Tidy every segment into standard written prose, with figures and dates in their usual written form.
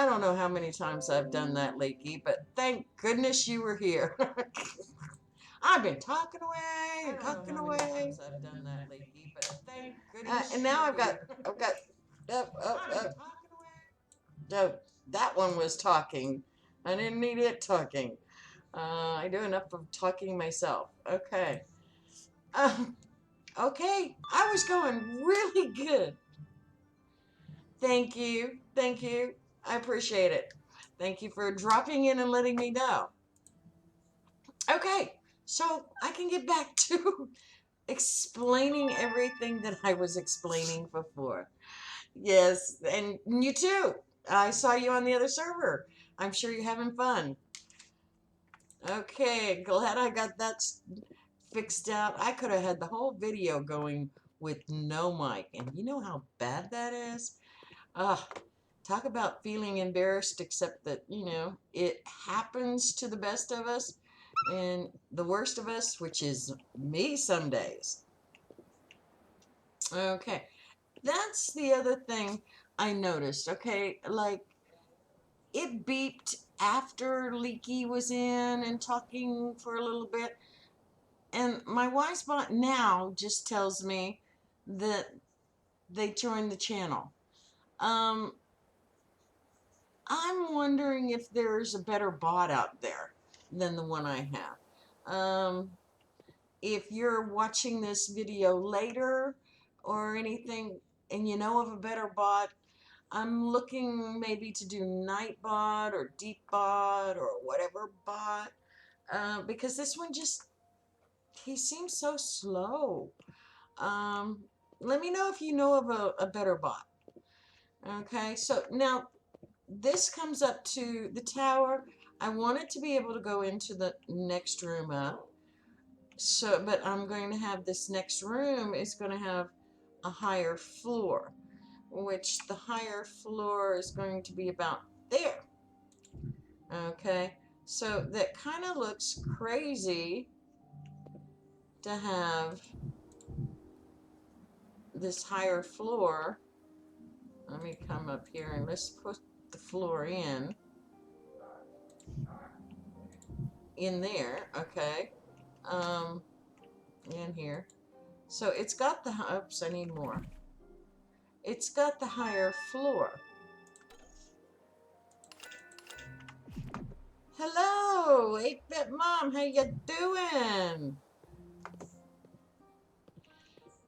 I don't know how many times I've done that, Leaky, but thank goodness you were here. I've been talking away and talking away. I've done that, Leaky, but thank goodness. And now I've got, oh, that one was talking. I didn't need it talking. I do enough of talking myself. Okay. Okay, I was going really good. Thank you. Thank you. I appreciate it. Thank you for dropping in and letting me know. Okay, so I can get back to explaining everything that I was explaining before. Yes, and you too. I saw you on the other server. I'm sure you're having fun. Okay, glad I got that fixed out. I could have had the whole video going with no mic, and you know how bad that is? Talk about feeling embarrassed, except that, you know, it happens to the best of us and the worst of us, which is me some days. Okay, that's the other thing I noticed. Okay, like it beeped after Leaky was in and talking for a little bit, and my Wisebot now just tells me that they joined the channel. I'm wondering if there's a better bot out there than the one I have. If you're watching this video later or anything and you know of a better bot, I'm looking maybe to do Nightbot or DeepBot or whatever bot, because this one just, he seems so slow. Let me know if you know of a better bot. Okay, so now this comes up to the tower. I want it to be able to go into the next room up. So, but I'm going to have this next room is going to have a higher floor, which the higher floor is going to be about there. Okay, so that kind of looks crazy to have this higher floor. Let me come up here and let's put the floor in there. Okay, in here. So it's got the, oops, I need more. It's got the higher floor. Hello, 8-Bit Mom, how you doing?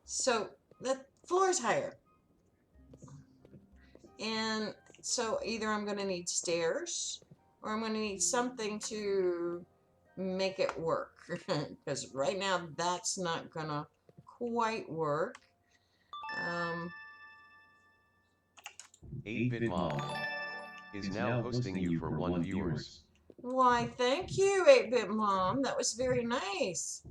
So the floor's higher. And so either I'm going to need stairs or I'm going to need something to make it work. Because right now that's not going to quite work. 8-Bit Mom is now hosting you for 1 viewers. Why, thank you, 8-Bit Mom. That was very nice.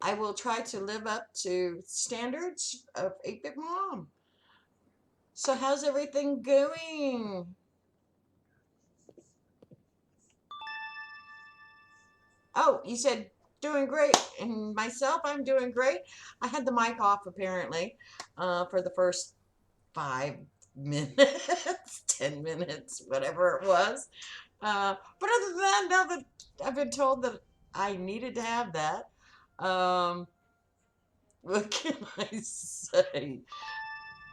I will try to live up to standards of 8-Bit Mom. So how's everything going? Oh, you said doing great. And myself, I'm doing great. I had the mic off apparently for the first 5 minutes, 10 minutes, whatever it was. But other than that, now that I've been told that I needed to have that, what can I say?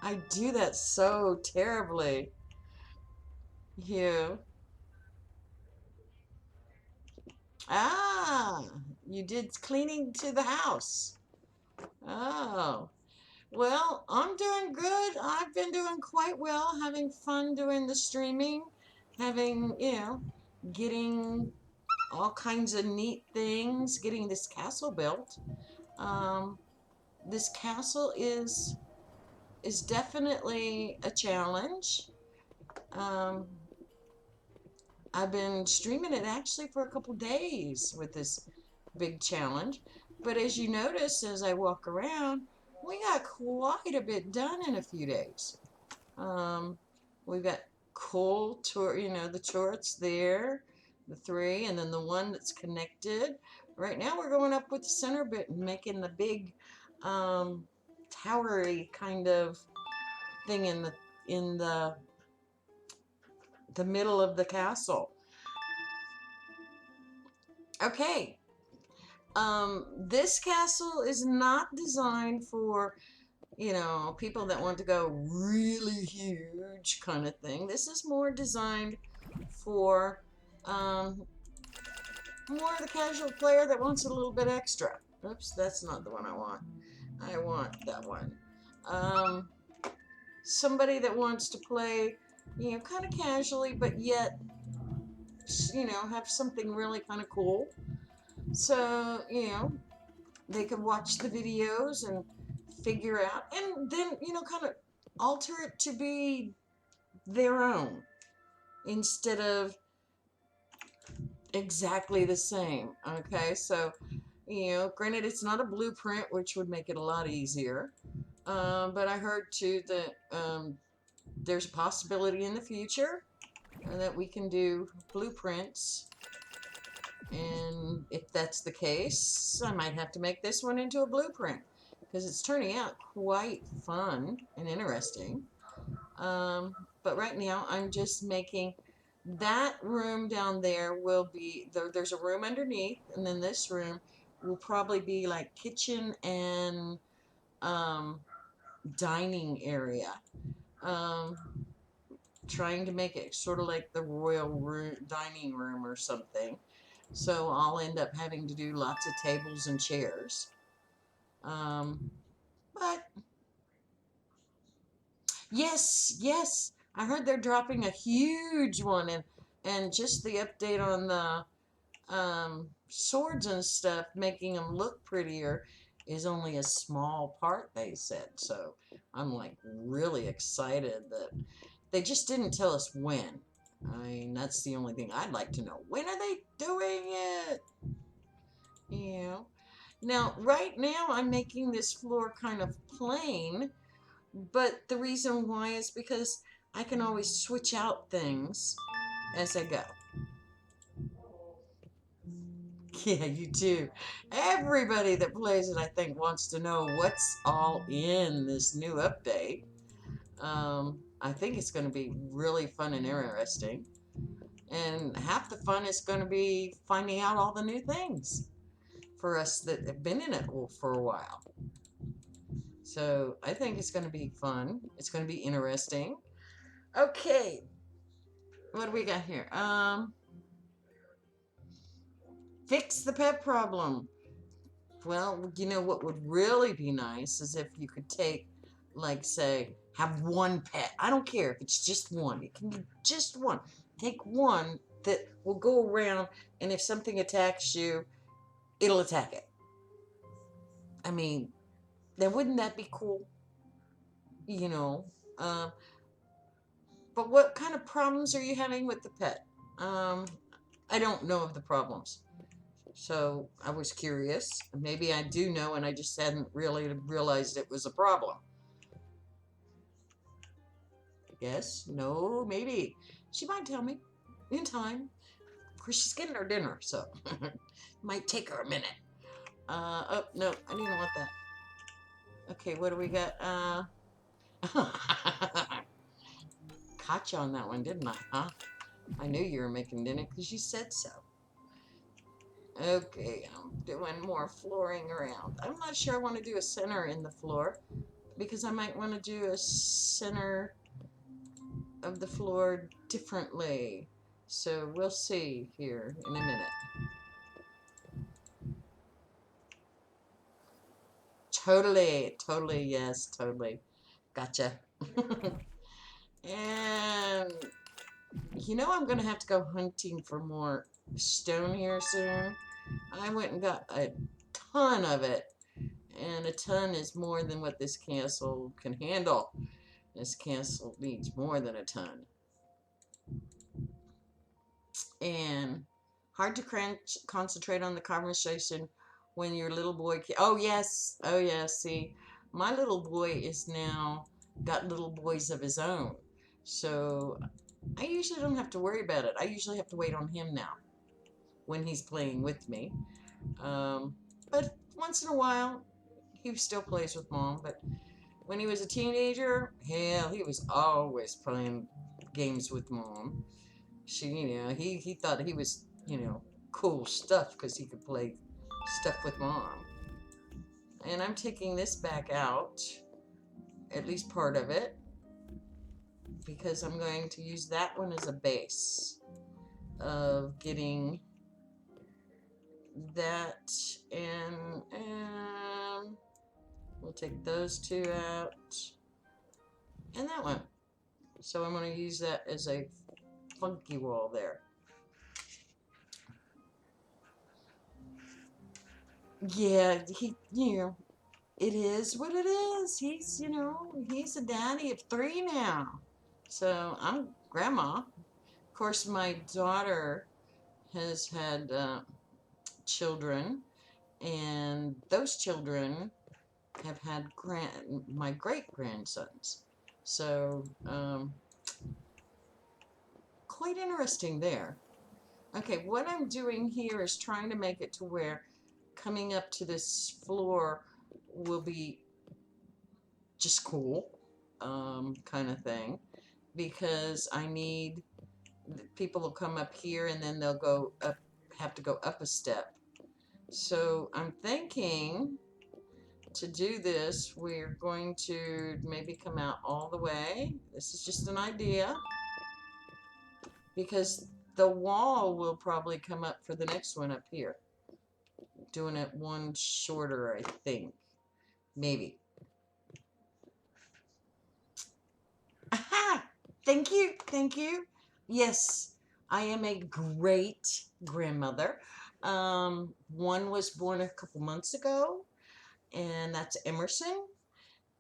I do that so terribly. You. Ah, you did cleaning to the house. Oh. Well, I'm doing good. I've been doing quite well, having fun doing the streaming, having, you know, getting all kinds of neat things, getting this castle built. This castle is definitely a challenge. I've been streaming it actually for a couple days with this big challenge. But as you notice, as I walk around, we got quite a bit done in a few days. We've got cool tour, you know, the turrets there, the 3, and then the one that's connected. Right now we're going up with the center bit and making the big towery kind of thing in the middle of the castle. Okay. This castle is not designed for, people that want to go really huge kind of thing. This is more designed for um, more the casual player that wants a little bit extra. Oops, that's not the one I want. I want that one. Um, Somebody that wants to play, kind of casually, but yet, have something really kind of cool. So, they can watch the videos and figure out, and then, kind of alter it to be their own instead of exactly the same. Okay, so, granted, it's not a blueprint, which would make it a lot easier. But I heard too that there's a possibility in the future that we can do blueprints. And if that's the case, I might have to make this one into a blueprint because it's turning out quite fun and interesting. But right now, I'm just making that room down there will be, there's a room underneath, and then this room will probably be like kitchen and dining area. Um, Trying to make it sort of like the royal room, dining room or something. So I'll end up having to do lots of tables and chairs. But yes, yes, I heard they're dropping a huge one, and just the update on the swords and stuff, making them look prettier, is only a small part, they said. So I'm like really excited that they just didn't tell us when. I mean, that's the only thing I'd like to know. When are they doing it? Now, right now, I'm making this floor kind of plain, but the reason why is because I can always switch out things as I go. Yeah, you do. Everybody that plays it, I think, wants to know what's all in this new update. I think it's going to be really fun and interesting. And half the fun is going to be finding out all the new things for us that have been in it for a while. So I think it's going to be fun. It's going to be interesting. Okay, what do we got here? Fix the pet problem. Well, what would really be nice is if you could take, like, say, have one pet. I don't care if it's just one. It can be just one. Take one that will go around, and if something attacks you, it'll attack it. I mean, then wouldn't that be cool? You know. Um, but what kind of problems are you having with the pet? Um, I don't know of the problems. So I was curious. Maybe I do know and I just hadn't really realized it was a problem. Yes, no, maybe. She might tell me in time. Of course, she's getting her dinner, so might take her a minute. Oh, no, I didn't want that. Okay, what do we got? Caught you on that one, didn't I, huh? I knew you were making dinner because you said so. Okay, I'm doing more flooring around. I'm not sure I want to do a center in the floor because I might want to do a center of the floor differently. So we'll see here in a minute. Totally, yes, totally. Gotcha. And I'm gonna have to go hunting for more stone here soon. I went and got a ton of it, and a ton is more than what this castle can handle. This castle needs more than a ton. And hard to concentrate on the conversation when your little boy oh yes, see, my little boy is now got little boys of his own, so I usually don't have to worry about it. I usually have to wait on him now when he's playing with me, but once in a while he still plays with mom. But When he was a teenager, hell, he was always playing games with mom. He thought he was, cool stuff because he could play stuff with mom. And I'm taking this back out, at least part of it, because I'm going to use that one as a base of getting that, and we'll take those two out and that one. So I'm going to use that as a funky wall there. Yeah, it is what it is. He's a daddy of 3 now. So I'm grandma. Of course, my daughter has had children, and those children have had my great grandsons. So quite interesting there. Okay, what I'm doing here is trying to make it to where coming up to this floor will be just cool, kind of thing, because I need people will come up here and then they'll go up, have to go up a step. So I'm thinking to do this, we're going to maybe come out all the way. This is just an idea, because the wall will probably come up for the next one up here. Doing it one shorter, I think. Maybe. Aha! Thank you, thank you. Yes, I am a great grandmother. One was born a couple months ago, and that's Emerson.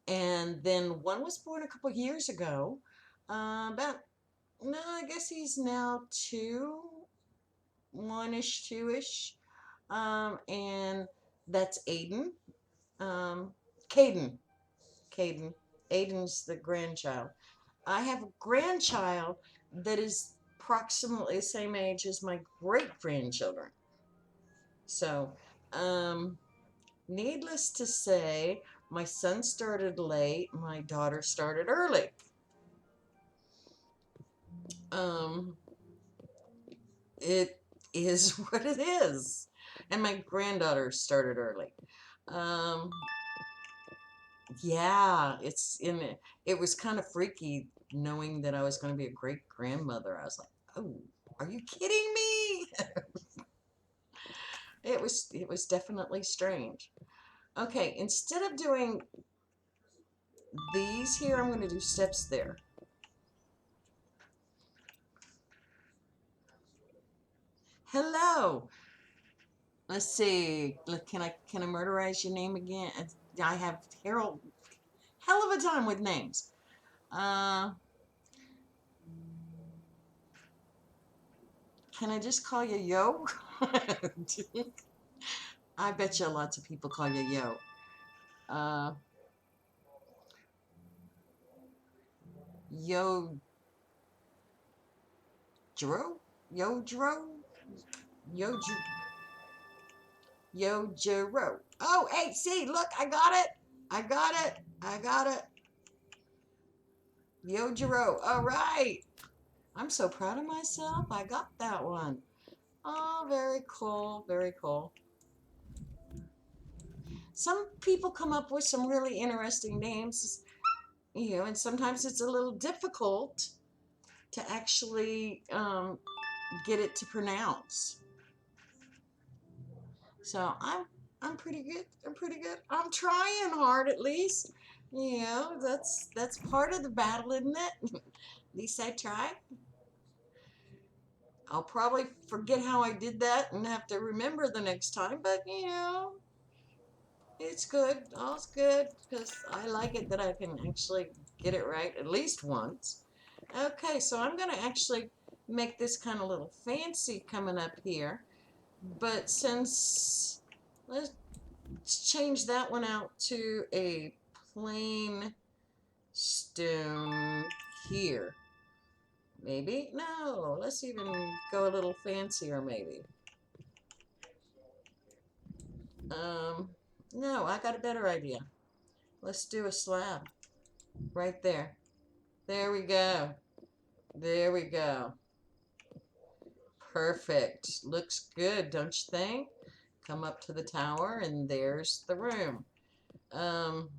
And then one was born a couple years ago. No, I guess he's now 2, 1-ish, 2-ish. And that's Aiden. Um, Caden. Caden. Aiden's the grandchild. I have a grandchild that is approximately the same age as my great grandchildren. So, needless to say, my son started late, my daughter started early. Um, it is what it is. And my granddaughter started early. Um, yeah, it was kind of freaky knowing that I was going to be a great grandmother. I was like, oh, are you kidding me? It was definitely strange. Okay, instead of doing these here, I'm going to do steps there. Hello. Let's see. Can I murderize your name again? I have Harold. Hell of a time with names. Uh, can I just call you Yo? I bet you lots of people call you Yo. Uh, Yo Jiro? Yo Jiro? Yo Yo Jiro. Oh, hey, see, look, I got it. I got it. I got it. Yo Jiro. All right. I'm so proud of myself. I got that one. Oh, very cool. Very cool. Some people come up with some really interesting names, and sometimes it's a little difficult to actually get it to pronounce. So I'm pretty good. I'm pretty good. I'm trying hard at least. That's part of the battle, isn't it? At least I try. I'll probably forget how I did that and have to remember the next time, but it's good. All's good because I like it that I can actually get it right at least once. Okay, so I'm going to actually make this kind of little fancy coming up here. But let's change that one out to a plain stone here. Maybe? No, let's even go a little fancier maybe. No, I got a better idea. Let's do a slab. Right there. There we go. There we go. Perfect. Looks good, don't you think? Come up to the tower, and there's the room. Um,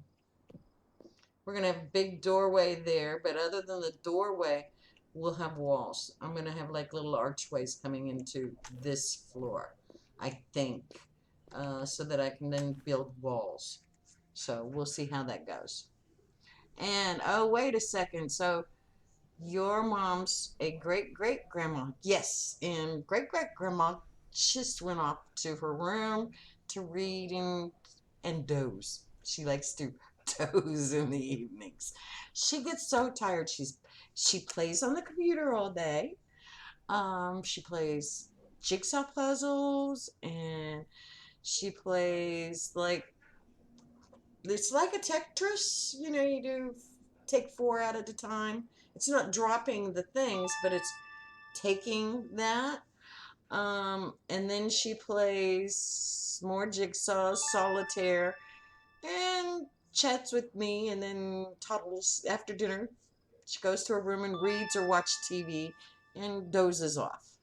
we're going to have a big doorway there, but other than the doorway, we'll have walls. I'm going to have like little archways coming into this floor, I think, so that I can then build walls. So we'll see how that goes. And, oh, wait a second. So your mom's a great great grandma. Yes, and great great grandma just went off to her room to read and doze. She likes to doze in the evenings. She gets so tired. She plays on the computer all day. She plays jigsaw puzzles, and she plays like it's like a Tetris. You know, you do take four out at a time. It's not dropping the things, but it's taking that. And then she plays more jigsaws, solitaire, and chats with me, and then toddles after dinner. She goes to her room and reads or watches TV and dozes off.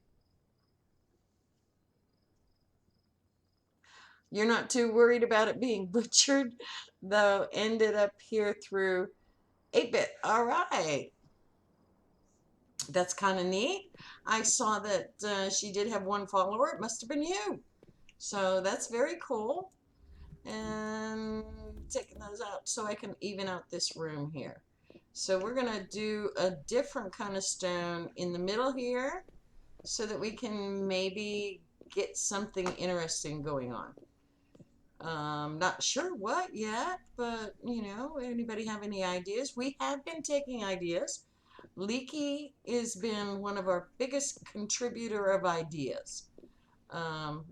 You're not too worried about it being butchered, though. Ended up here through 8-bit. All right. That's kind of neat. I saw that she did have one follower. It must have been you. So that's very cool. And taking those out so I can even out this room here. So we're going to do a different kind of stone in the middle here so that we can maybe get something interesting going on. Not sure what yet, but you know, anybody have any ideas? We have been taking ideas. Leaky has been one of our biggest contributor of ideas. Um,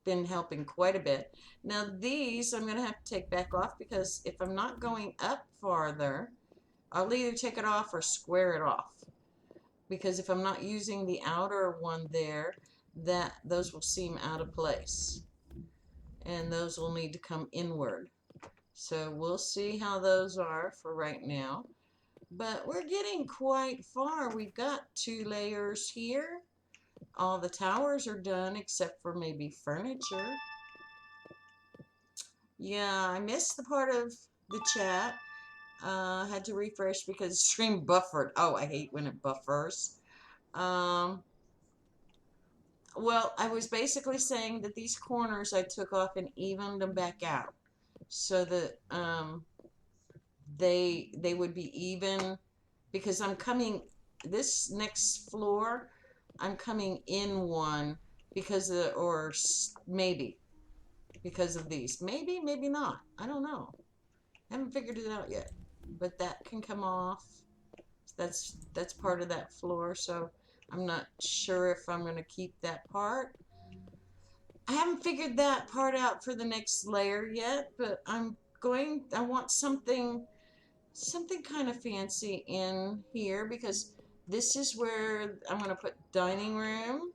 been helping quite a bit. Now these I'm going to have to take back off because if I'm not going up farther, I'll either take it off or square it off. Because if I'm not using the outer one there, those will seem out of place. And those will need to come inward. So we'll see how those are for right now. But we're getting quite far. We've got 2 layers here. All the towers are done except for maybe furniture. Yeah, I missed the part of the chat. Had to refresh because stream buffered. Oh, I hate when it buffers. Um, well, I was basically saying that these corners I took off and evened them back out so that they would be even, because I'm coming this next floor, I'm coming in one because of, or maybe because of these. Maybe, maybe not. I don't know. I haven't figured it out yet. But that can come off. That's part of that floor, so I'm not sure if I'm going to keep that part. I haven't figured that part out for the next layer yet, but I want something kind of fancy in here because this is where I'm going to put dining room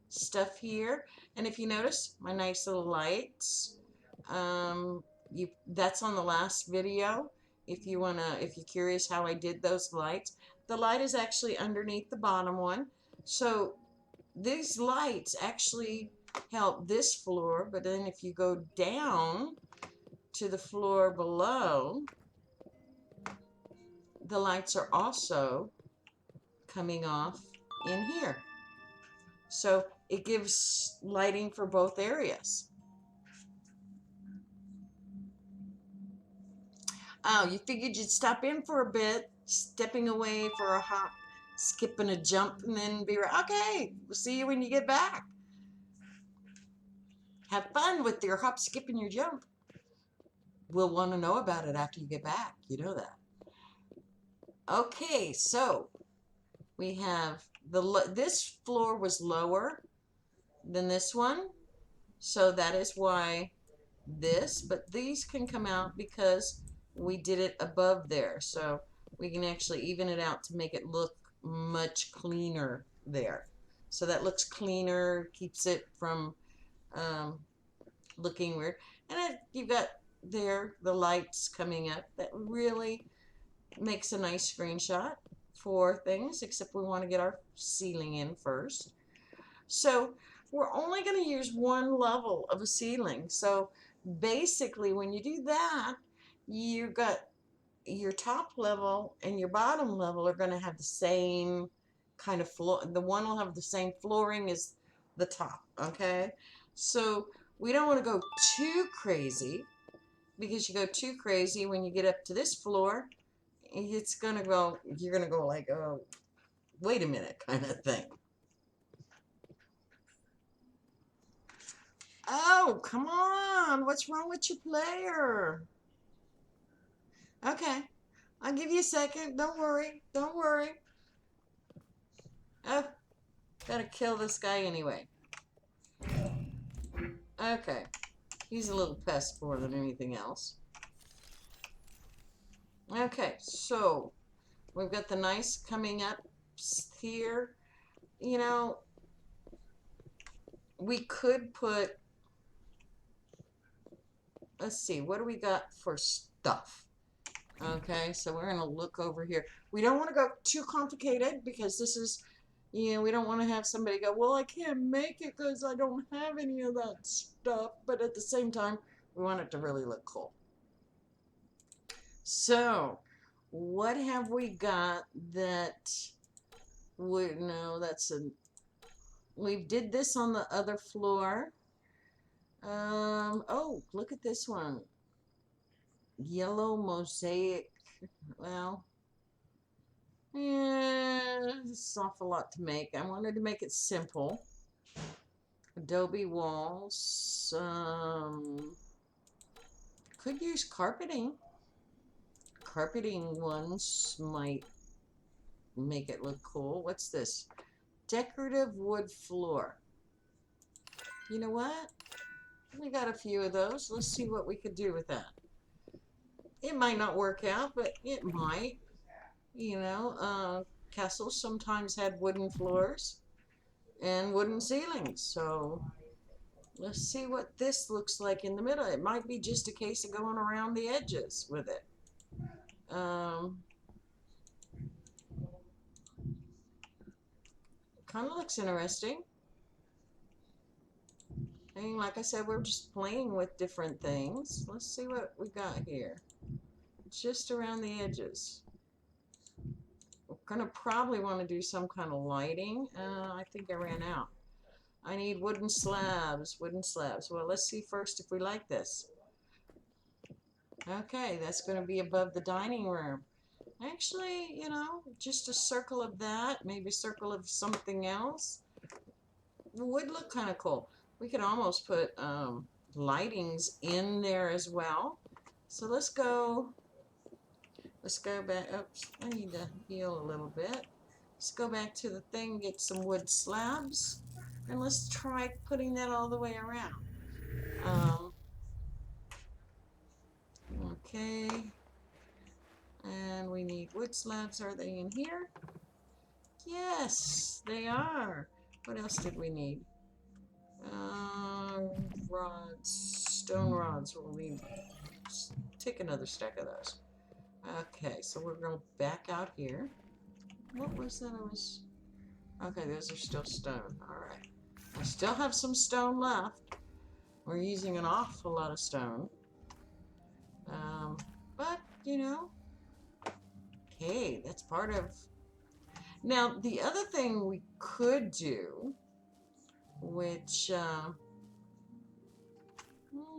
stuff here. And if you notice my nice little lights, that's on the last video. If you're curious how I did those lights, the light is actually underneath the bottom one. So these lights actually help this floor, but then if you go down to the floor below, the lights are also coming off in here. So it gives lighting for both areas. Oh, you figured you'd stop in for a bit, stepping away for a hop, skip and a jump, and then be right. Okay, we'll see you when you get back. Have fun with your hop, skip, and your jump. We'll want to know about it after you get back. You know that. Okay, so we have this floor was lower than this one, so that is why but these can come out because we did it above there, so we can actually even it out to make it look much cleaner there. So that looks cleaner, keeps it from looking weird. And you've got there the lights coming up that really makes a nice screenshot for things, except we want to get our ceiling in first. So we're only going to use one level of a ceiling. So basically, when you do that, you got your top level and your bottom level are going to have the same kind of floor. The one will have the same flooring as the top, okay? So we don't want to go too crazy, because you go too crazy when you get up to this floor, it's going to go, you're going to go like, oh, wait a minute kind of thing. Oh, come on. What's wrong with your player? Okay. I'll give you a second. Don't worry. Don't worry. Oh, gotta kill this guy anyway. Okay. He's a little pest more than anything else. Okay, so we've got the nice coming up here. You know, we could put, let's see, what do we got for stuff? Okay, so we're going to look over here. We don't want to go too complicated, because this is, you know, we don't want to have somebody go, well, I can't make it because I don't have any of that stuff. But at the same time, we want it to really look cool. So, what have we got that would, no, that's a, we did this on the other floor. Oh, look at this one. Yellow mosaic. Well, yeah, it's an awful lot to make. I wanted to make it simple. Adobe walls. Could use carpeting. Carpeting ones might make it look cool. What's this? Decorative wood floor. You know what? We got a few of those. Let's see what we could do with that. It might not work out, but it might. You know, castles sometimes had wooden floors and wooden ceilings. So let's see what this looks like in the middle. It might be just a case of going around the edges with it. Kind of looks interesting. And like I said, we're just playing with different things. Let's see what we got here. Just around the edges. We're going to probably want to do some kind of lighting. I think I ran out. I need wooden slabs. Wooden slabs. Well, let's see first if we like this. Okay, that's going to be above the dining room. Actually, you know, just a circle of that, maybe a circle of something else would look kind of cool. We could almost put lightings in there as well. So let's go back. Oops, I need to heal a little bit. Let's go back to the thing, get some wood slabs, and let's try putting that all the way around. Okay, and we need wood slabs. Are they in here? Yes, they are. What else did we need? Rods, stone rods. We'll need, take another stack of those. Okay, so we're going back out here. What was that? Okay, those are still stone. Alright. I still have some stone left. We're using an awful lot of stone. But, you know, hey, that's part of... Now, the other thing we could do, which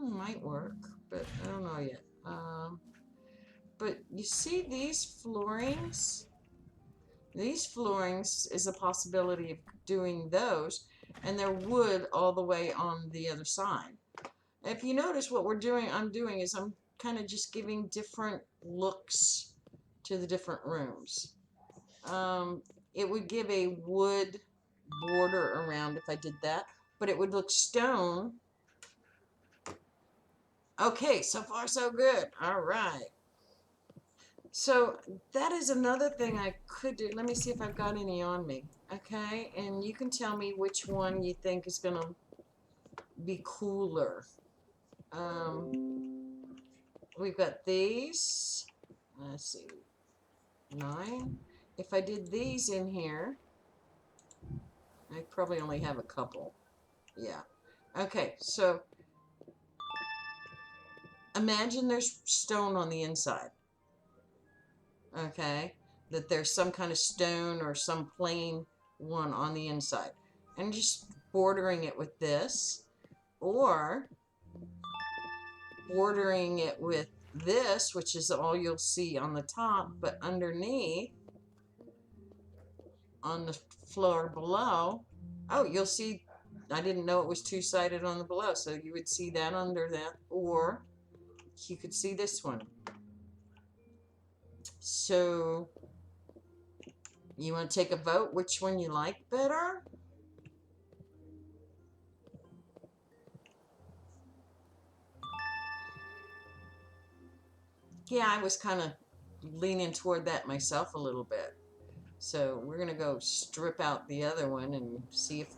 might work, but I don't know yet. But you see these floorings? These floorings is a possibility of doing those, and they're wood all the way on the other side. If you notice what I'm doing is I'm kind of just giving different looks to the different rooms. It would give a wood border around if I did that, but it would look stone. Okay, so far so good. All right. So that is another thing I could do. Let me see if I've got any on me. Okay, and you can tell me which one you think is going to be cooler. We've got these. Let's see. 9. If I did these in here, I probably only have a couple. Yeah. Okay, so imagine there's stone on the inside. Okay, that there's some kind of stone or some plain one on the inside. And just bordering it with this, or bordering it with this, which is all you'll see on the top, but underneath, on the floor below, oh, you'll see, I didn't know it was two-sided on the below, so you would see that under that, or you could see this one. So you want to take a vote which one you like better? Yeah, I was kind of leaning toward that myself a little bit. So we're gonna go strip out the other one and see if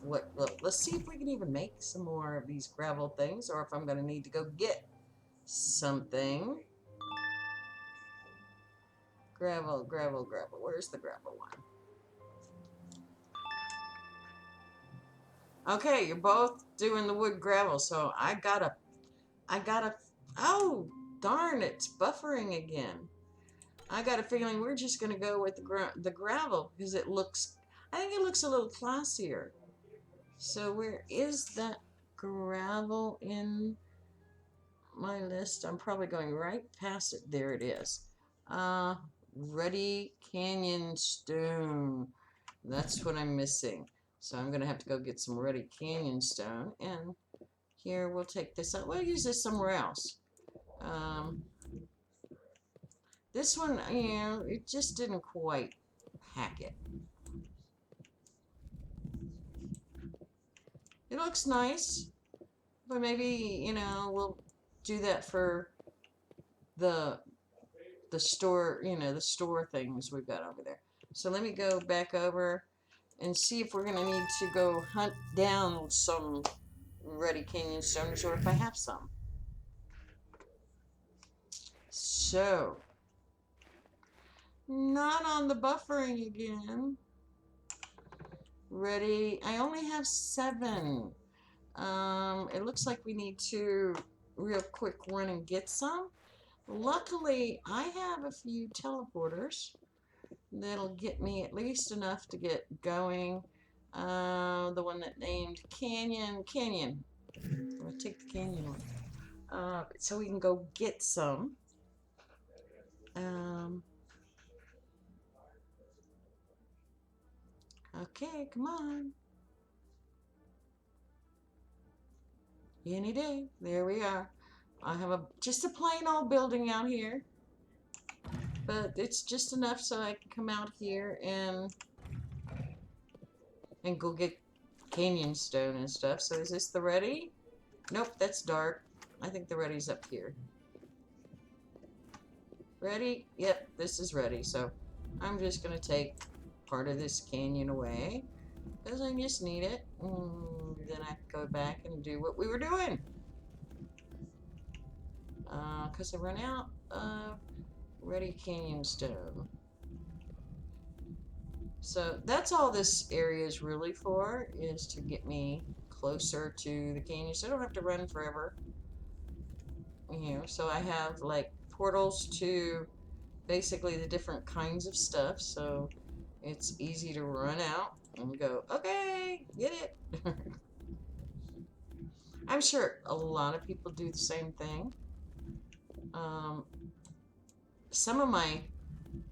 let's see if we can even make some more of these gravel things, or if I'm gonna need to go get something. Gravel, gravel, gravel. Where's the gravel one? Okay, you're both doing the wood gravel, so I gotta, oh, darn, it's buffering again. I got a feeling we're just gonna go with the gravel because it looks, I think it looks a little classier. So where is that gravel in my list? I'm probably going right past it. There it is. Ruddy Canyon Stone. That's what I'm missing. So I'm going to have to go get some Ruddy Canyon Stone. And here, we'll take this out. We'll use this somewhere else. This one, you know, it just didn't quite pack it. It looks nice, but maybe, you know, we'll do that for the store, you know, the store things we've got over there. So let me go back over and see if we're going to need to go hunt down some Ruddy Canyon stones, or if I have some. So, not on the buffering again. Ready? I only have 7. It looks like we need to real quick run and get some. Luckily, I have a few teleporters that'll get me at least enough to get going. The one that named Canyon. I'll take the Canyon one. So we can go get some. Okay, come on. Any day. There we are. I have just a plain old building out here, but it's just enough so I can come out here and go get canyon stone and stuff. So is this the Ruddy? Nope, that's dark. I think the Ruddy's up here. Ready? Yep, this is Ruddy. So I'm just gonna take part of this canyon away because I just need it. Then I can go back and do what we were doing. Because I run out of Ruddy Canyon stone. So that's all this area is really for, is to get me closer to the canyon, so I don't have to run forever. You know, so I have like portals to basically the different kinds of stuff, so it's easy to run out and go, okay, get it. I'm sure a lot of people do the same thing. Some of my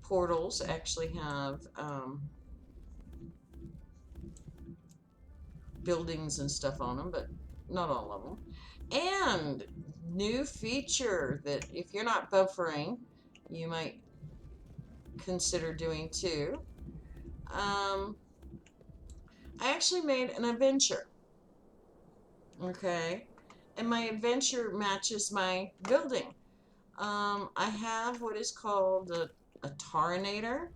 portals actually have buildings and stuff on them, but not all of them. And new feature that if you're not buffering, you might consider doing too. I actually made an adventure. Okay, and my adventure matches my building. I have what is called a Tarinator,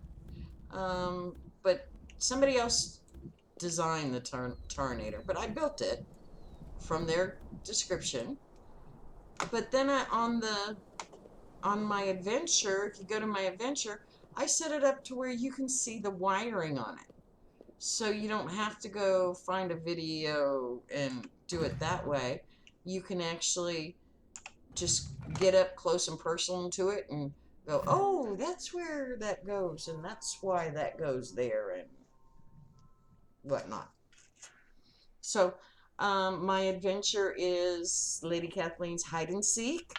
but somebody else designed the Tarinator, but I built it from their description. But then on my adventure, if you go to my adventure, I set it up to where you can see the wiring on it. So you don't have to go find a video and do it that way. You can actually just get up close and personal to it and go, oh, that's where that goes, and that's why that goes there, and whatnot. So, my adventure is Lady Kathleen's Hide and Seek.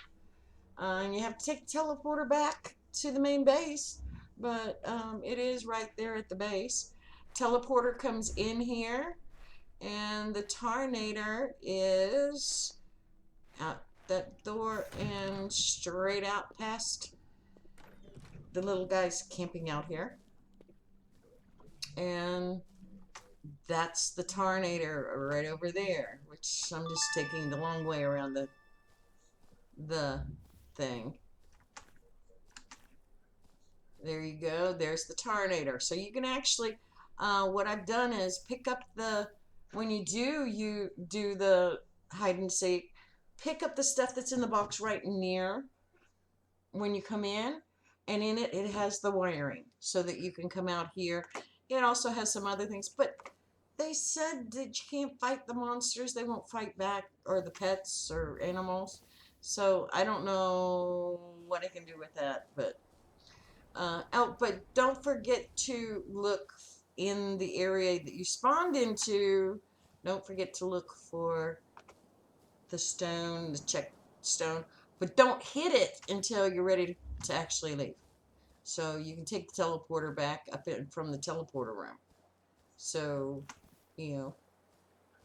And you have to take the teleporter back to the main base, but it is right there at the base. Teleporter comes in here, and the Tarnator is out that door and straight out past the little guys camping out here. And that's the Tarnator right over there, which I'm just taking the long way around the thing. There you go. There's the Tarnator. So you can actually, what I've done is pick up when you do the hide and seek, pick up the stuff that's in the box right near when you come in, and in it has the wiring so that you can come out here. It also has some other things, but they said that you can't fight the monsters. They won't fight back, or the pets or animals. So I don't know what I can do with that, but oh, but don't forget to look in the area that you spawned into. Don't forget to look for the stone, the check stone, but don't hit it until you're ready to actually leave. So you can take the teleporter back up from the teleporter room. So, you know,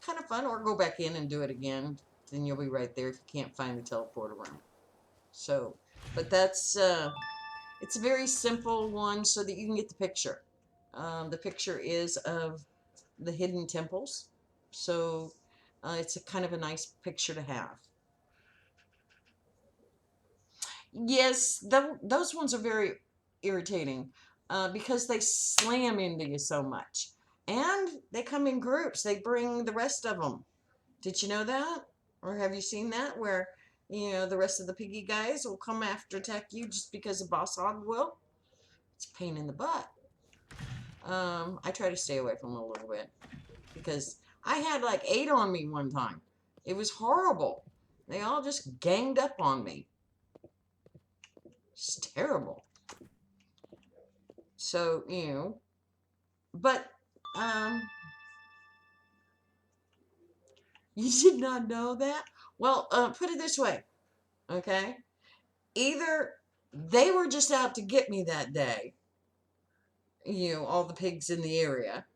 kind of fun, or go back in and do it again. Then you'll be right there if you can't find the teleporter room. So, but it's a very simple one so that you can get the picture. The picture is of the hidden temples. So it's a kind of a nice picture to have. Yes, those ones are very irritating because they slam into you so much. And they come in groups. They bring the rest of them. Did you know that? Or have you seen that where, the rest of the piggy guys will come after attack you just because the boss hog will? It's a pain in the butt. I try to stay away from them a little bit because I had like 8 on me one time. It was horrible. They all just ganged up on me. It's terrible. So, but you did not know that? Well, put it this way, okay? Either they were just out to get me that day, all the pigs in the area,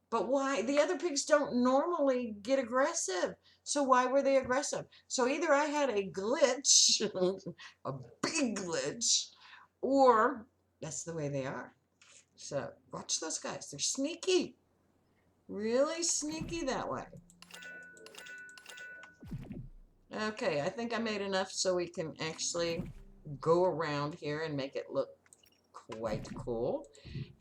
but why? The other pigs don't normally get aggressive. So why were they aggressive? So either I had a glitch, a big glitch, or that's the way they are. So watch those guys. They're sneaky. Really sneaky that way. Okay, I think I made enough so we can actually go around here and make it look quite cool.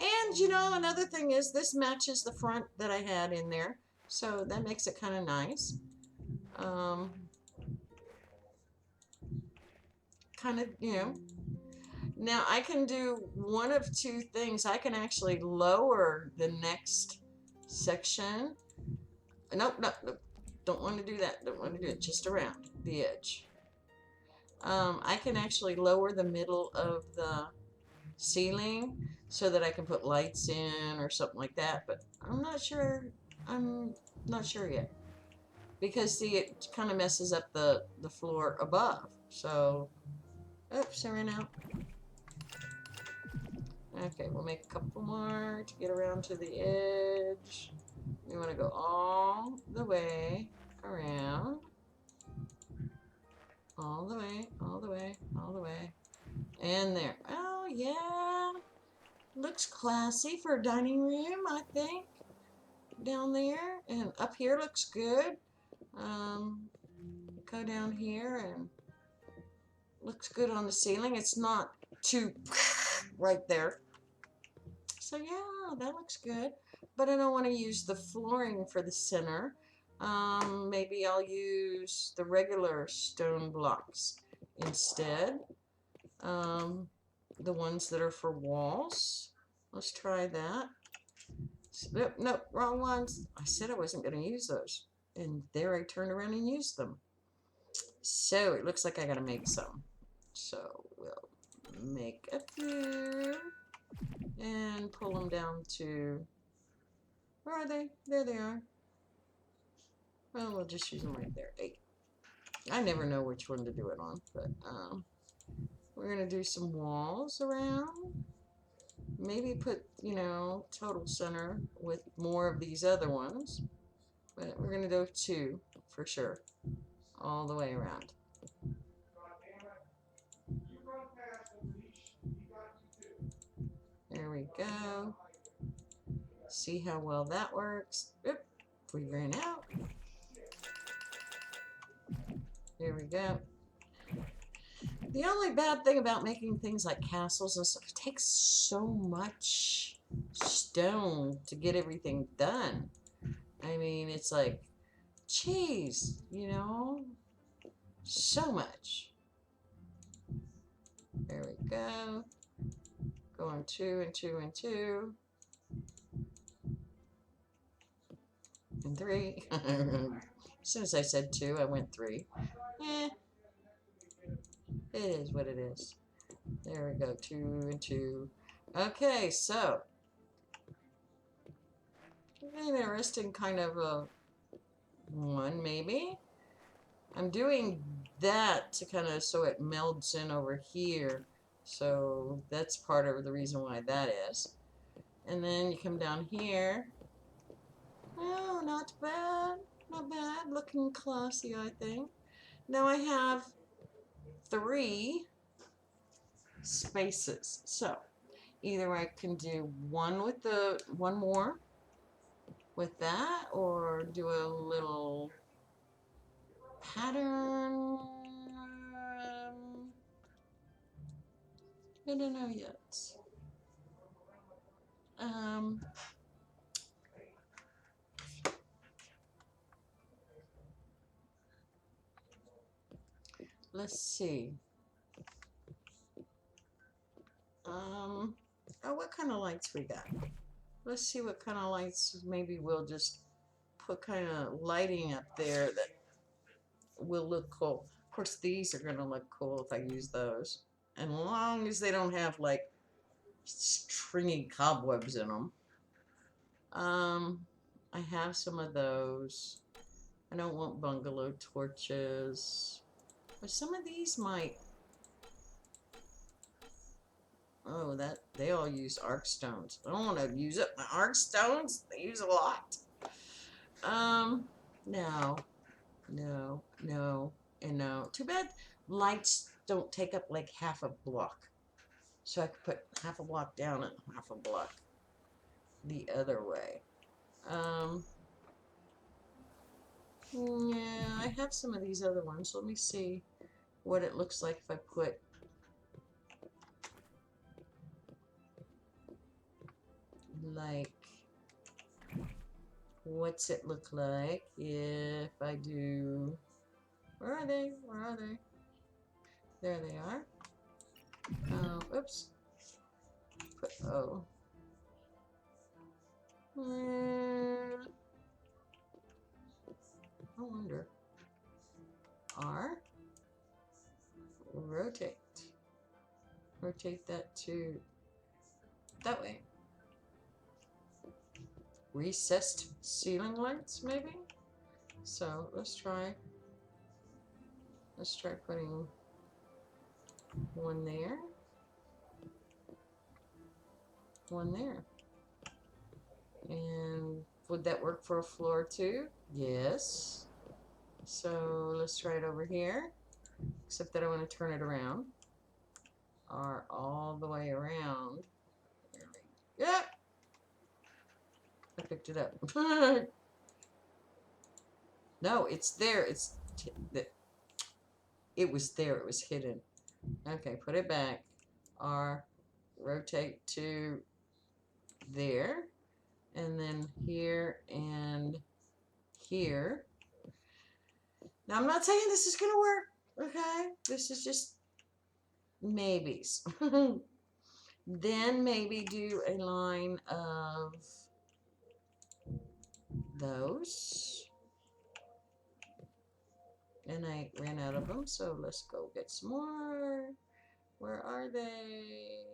And another thing is this matches the front that I had in there, so that makes it kind of nice. Kind of, Now I can do one of two things. I can actually lower the next section. Nope, nope, nope. Don't want to do that. Don't want to do it. Just around the edge. I can actually lower the middle of the ceiling so that I can put lights in or something like that, but I'm not sure. I'm not sure yet because see, it kind of messes up the floor above. So, oops, I ran out. Okay, we'll make a couple more to get around to the edge. We want to go all the way around. All the way, all the way, all the way. And there. Oh, yeah. Looks classy for a dining room, I think. Down there. And up here looks good. Go down here and looks good on the ceiling. It's not too right there. So yeah, that looks good. But I don't want to use the flooring for the center. Maybe I'll use the regular stone blocks instead. the ones that are for walls. Let's try that. Nope, nope, wrong ones. I said I wasn't going to use those. And there I turned around and used them. So it looks like I got to make some. So we'll make a few and pull them down to, where are they? There they are. Well, we'll just use them right there. 8. I never know which one to do it on, but we're going to do some walls around. Maybe put, you know, total center with more of these other ones. But we're going to do 2 for sure, all the way around. There we go. See how well that works. Oop, we ran out. There we go. The only bad thing about making things like castles and stuff, it takes so much stone to get everything done. I mean, it's like, geez, you know, so much. There we go. Going 2 and 2 and 2. And 3. As soon as I said 2, I went 3. Eh, it is what it is. There we go, 2 and 2. Okay, so an interesting kind of a one, maybe. I'm doing that to kind of so it melds in over here. So that's part of the reason why that is. And then you come down here. Oh, not bad. Not bad. Looking classy, I think. Now I have 3 spaces. So either I can do one with the one more with that, or do a little pattern. I don't know yet. Let's see. Oh, what kind of lights we got? Let's see what kind of lights. Maybe we'll just put kind of lighting up there that will look cool. Of course, these are going to look cool if I use those. And as long as they don't have like stringy cobwebs in them. I have some of those. I don't want bungalow torches. But some of these might. Oh, that they all use arc stones. I don't want to use up my arc stones. They use a lot. No, no, no, and no. Too bad lights don't take up like half a block. So I could put half a block down and half a block the other way. Yeah, I have some of these other ones. Let me see what it looks like if I put like, what's it look like if I do, where are they? Where are they? There they are. Oops. Put O. I wonder. R. Rotate. Rotate that to that way. Recessed ceiling lights, maybe? So let's try putting one there. One there. And would that work for a floor too? Yes. So let's try it over here. Except that I want to turn it around. Or all the way around. There we go. Yep. I picked it up. No, it's there. It was there. It was hidden. Okay, put it back. R, rotate to there. And then here and here. Now, I'm not saying this is going to work. Okay? This is just maybes. Then maybe do a line of those. And I ran out of them, so let's go get some more. Where are they?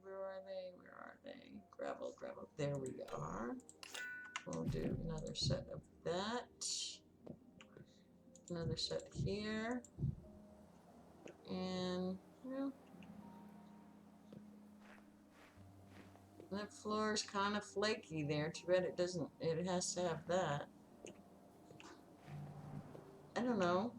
Where are they? Where are they? Gravel, gravel. There we are. We'll do another set of that. Another set here. And, well, that floor is kind of flaky there. Too bad it doesn't, it has to have that. I don't know.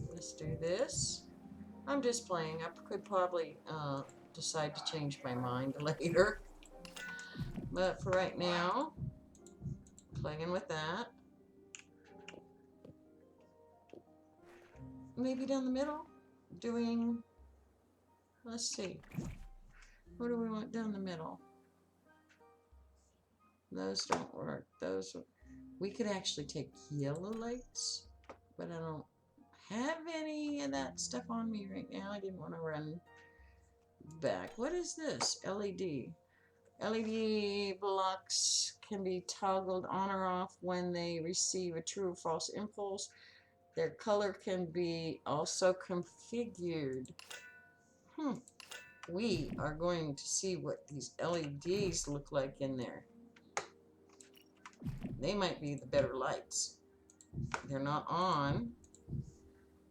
Let's do this. I'm just playing. I could probably decide to change my mind later. But for right now, playing with that. Maybe down the middle, doing, let's see. What do we want down the middle? Those don't work. Those, we could actually take yellow lights, but I don't have any of that stuff on me right now. I didn't want to run back. What is this? LED. LED blocks can be toggled on or off when they receive a true or false impulse. Their color can be also configured. We are going to see what these LEDs look like in there. They might be the better lights. They're not on,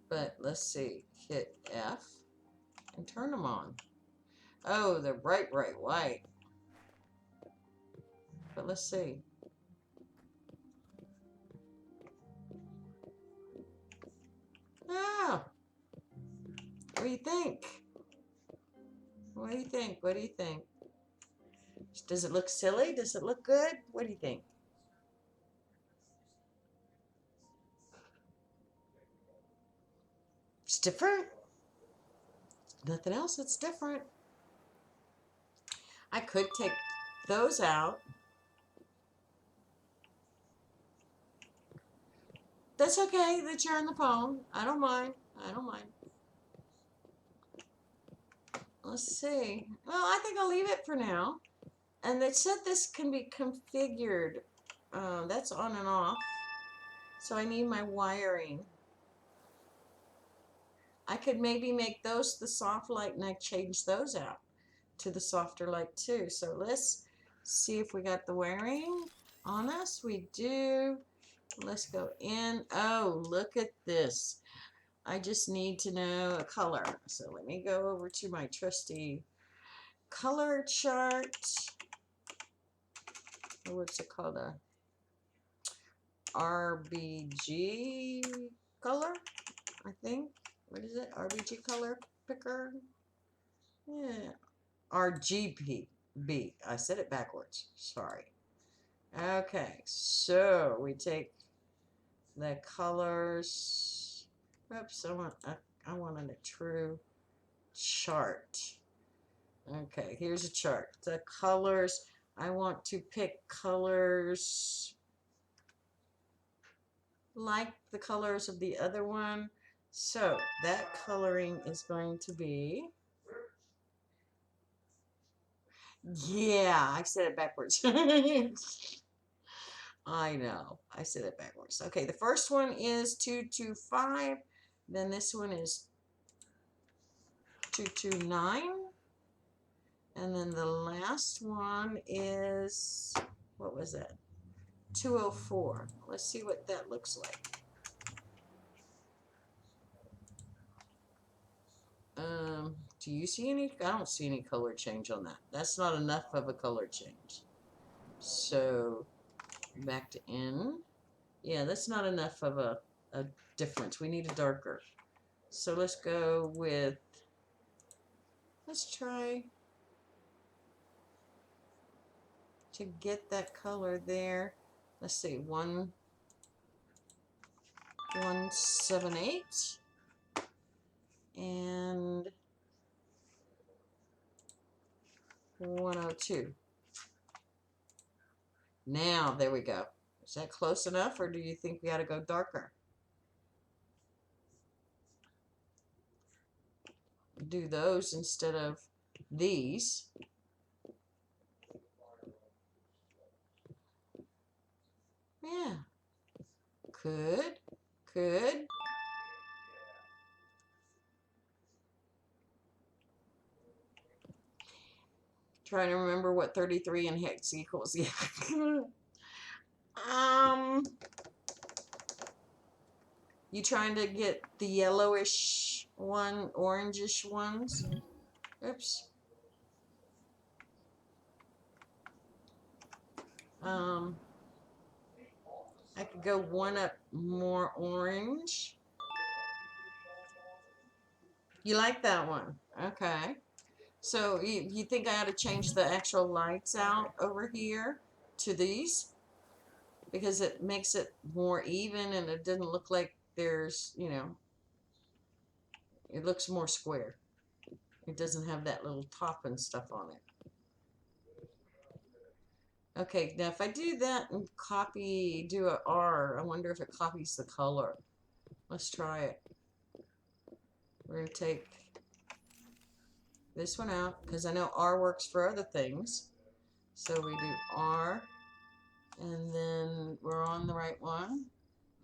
but let's see. Hit F and turn them on. Oh, they're bright, bright white. But let's see. Oh, what do you think? What do you think? What do you think? Does it look silly? Does it look good? What do you think? It's different. Nothing else that's different. I could take those out. That's okay that you're on the phone. I don't mind. I don't mind. Let's see. Well, I think I'll leave it for now. And they said this can be configured. That's on and off. So I need my wiring. I could maybe make those the soft light and I change those out to the softer light too. So let's see if we got the wiring on us. We do. Let's go in. Oh, look at this. I just need to know a color. So let me go over to my trusty color chart. What's it called? A RBG color, I think. What is it? RBG color picker? Yeah. RGB. I said it backwards. Sorry. Okay, so we take the colors. Oops, I wanted a true chart. Okay, here's a chart. The colors, I want to pick colors like the colors of the other one. So that coloring is going to be, yeah, I said it backwards. I know, I said it backwards. Okay, the first one is 225, then this one is 229, and then the last one is, what was that? 204. Let's see what that looks like. Do you see any? I don't see any color change on that. That's not enough of a color change. So back to N. Yeah, that's not enough of a difference. We need a darker. So let's go with, let's try to get that color there. Let's see, 178 and 102. Now, there we go. Is that close enough, or do you think we ought to go darker? Do those instead of these. Yeah, could. Trying to remember what 33 in hex equals. Yeah. um, you trying to get the yellowish one, orangish ones? Oops. I could go one up more orange. You like that one? Okay. So you think I ought to change the actual lights out over here to these? Because it makes it more even and it doesn't look like there's, you know, it looks more square. It doesn't have that little top and stuff on it. Okay, now if I do that and do a R, I wonder if it copies the color. Let's try it. We're going to take this one out because I know R works for other things. So we do R, and then we're on the right one,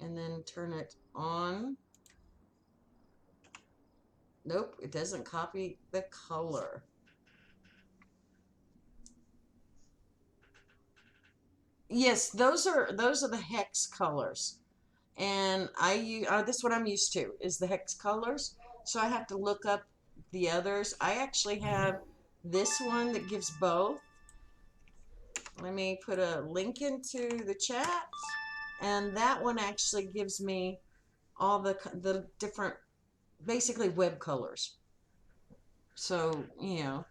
and then turn it on. Nope, it doesn't copy the color. Yes, those are the hex colors, and this is what I'm used to is the hex colors. So I have to look up the others. I actually have this one that gives both. Let me put a link into the chat, and that one actually gives me all the different, basically web colors. So you know,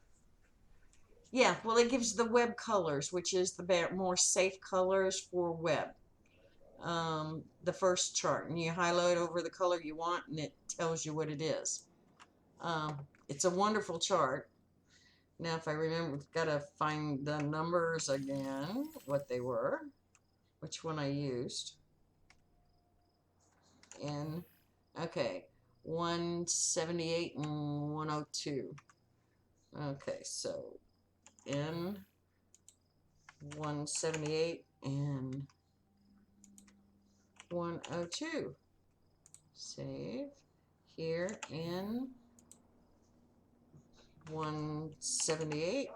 yeah. Well, it gives the web colors, which is the more safe colors for web. The first chart, and you highlight over the color you want, and it tells you what it is. It's a wonderful chart. Now, if I remember, we've got to find the numbers again, what they were, which one I used. In, okay, 178 and 102. Okay, so in 178 and 102. Save. Here in 178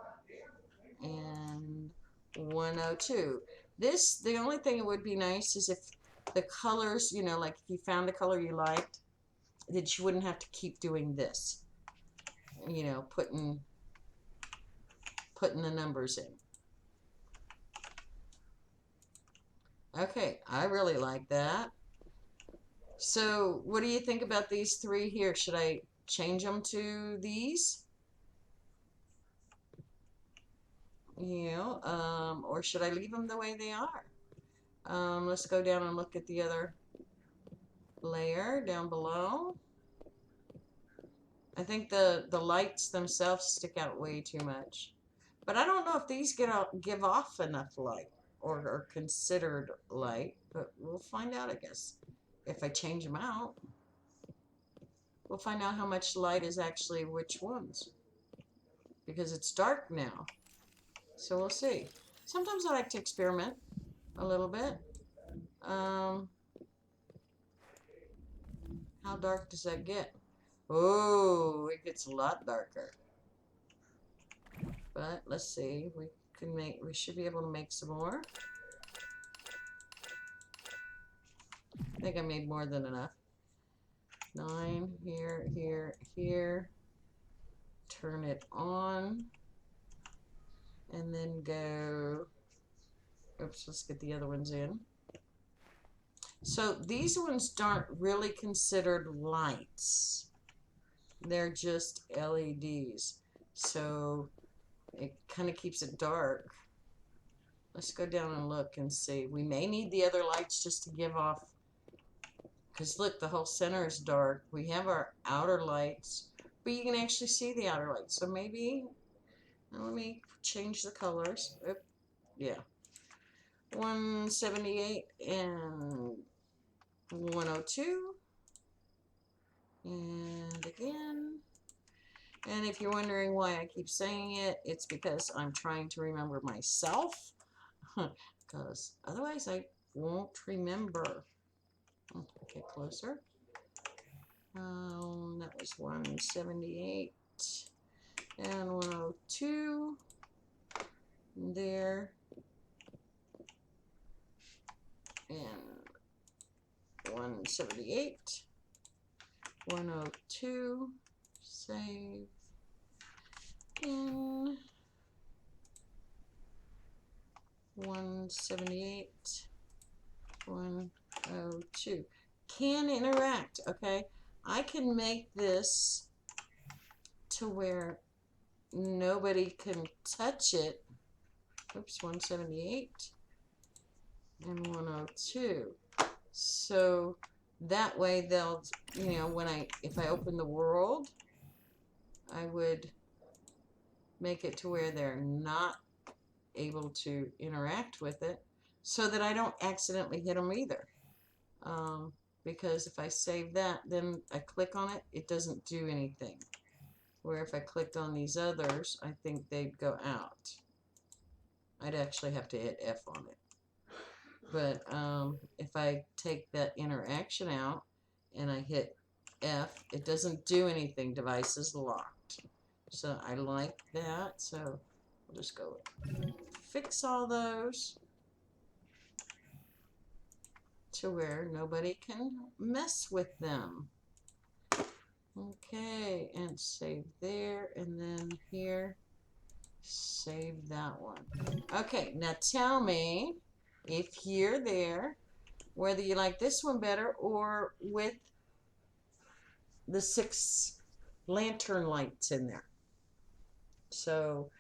and 102. The only thing it would be nice is if the colors, you know, like if you found a color you liked, that you wouldn't have to keep doing this, you know, putting the numbers in. Okay, I really like that. So what do you think about these three here? Should I change them to these? You know, or should I leave them the way they are? Let's go down and look at the other layer down below. I think the lights themselves stick out way too much. But I don't know if these give off enough light or are considered light, but we'll find out, I guess. If I change them out, we'll find out how much light is actually which ones. Because it's dark now. So we'll see. Sometimes I like to experiment a little bit. How dark does that get? Oh, it gets a lot darker. But let's see. We should be able to make some more. I think I made more than enough. 9 here, here, here. Turn it on. And then go. Oops, let's get the other ones in. So these ones aren't really considered lights. They're just LEDs. So it kind of keeps it dark. Let's go down and look and see. We may need the other lights just to give off, because look, the whole center is dark. We have our outer lights, but you can actually see the outer lights. So maybe, let me change the colors. Oop, yeah. 178 and 102. And again. And if you're wondering why I keep saying it, it's because I'm trying to remember myself. Because otherwise I won't remember. Okay, closer. That was 178 and 102. There. And 178. 102. Save. In 178. 102. Can interact, okay? I can make this to where nobody can touch it. Oops, 178 and 102. So that way they'll, you know, if I open the world, I would make it to where they're not able to interact with it so that I don't accidentally hit them either. Because if I save that, then I click on it, it doesn't do anything. Where if I clicked on these others, I think they'd go out. I'd actually have to hit F on it. But if I take that interaction out and I hit F, it doesn't do anything. Device is locked. So I like that. So we'll just go fix all those to where nobody can mess with them. Okay, and save there, and then here, save that one. Okay, now tell me if you're there, whether you like this one better or with the 6 lantern lights in there. So,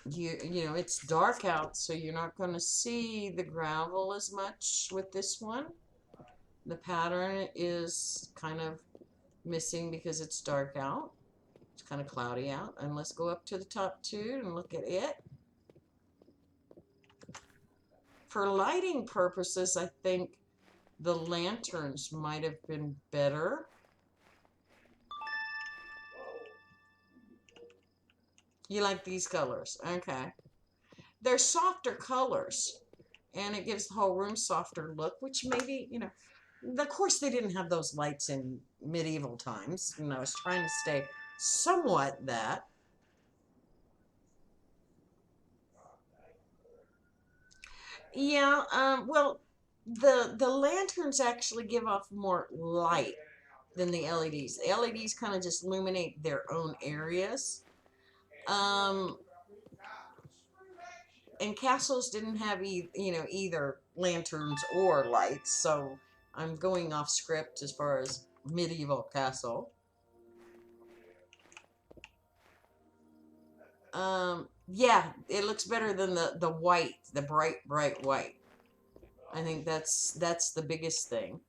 you know, it's dark out, so you're not going to see the gravel as much with this one. The pattern is kind of missing because it's dark out. It's kind of cloudy out. And let's go up to the top 2 and look at it. For lighting purposes, I think the lanterns might have been better. You like these colors? Okay. They're softer colors, and it gives the whole room softer look, which maybe, you know, of course they didn't have those lights in medieval times, and I was trying to stay somewhat that. Yeah, well, the lanterns actually give off more light than the LEDs. The LEDs kind of just illuminate their own areas. Um, and castles didn't have either lanterns or lights, so I'm going off script as far as medieval castle. Yeah, it looks better than the white, the bright white. I think that's the biggest thing.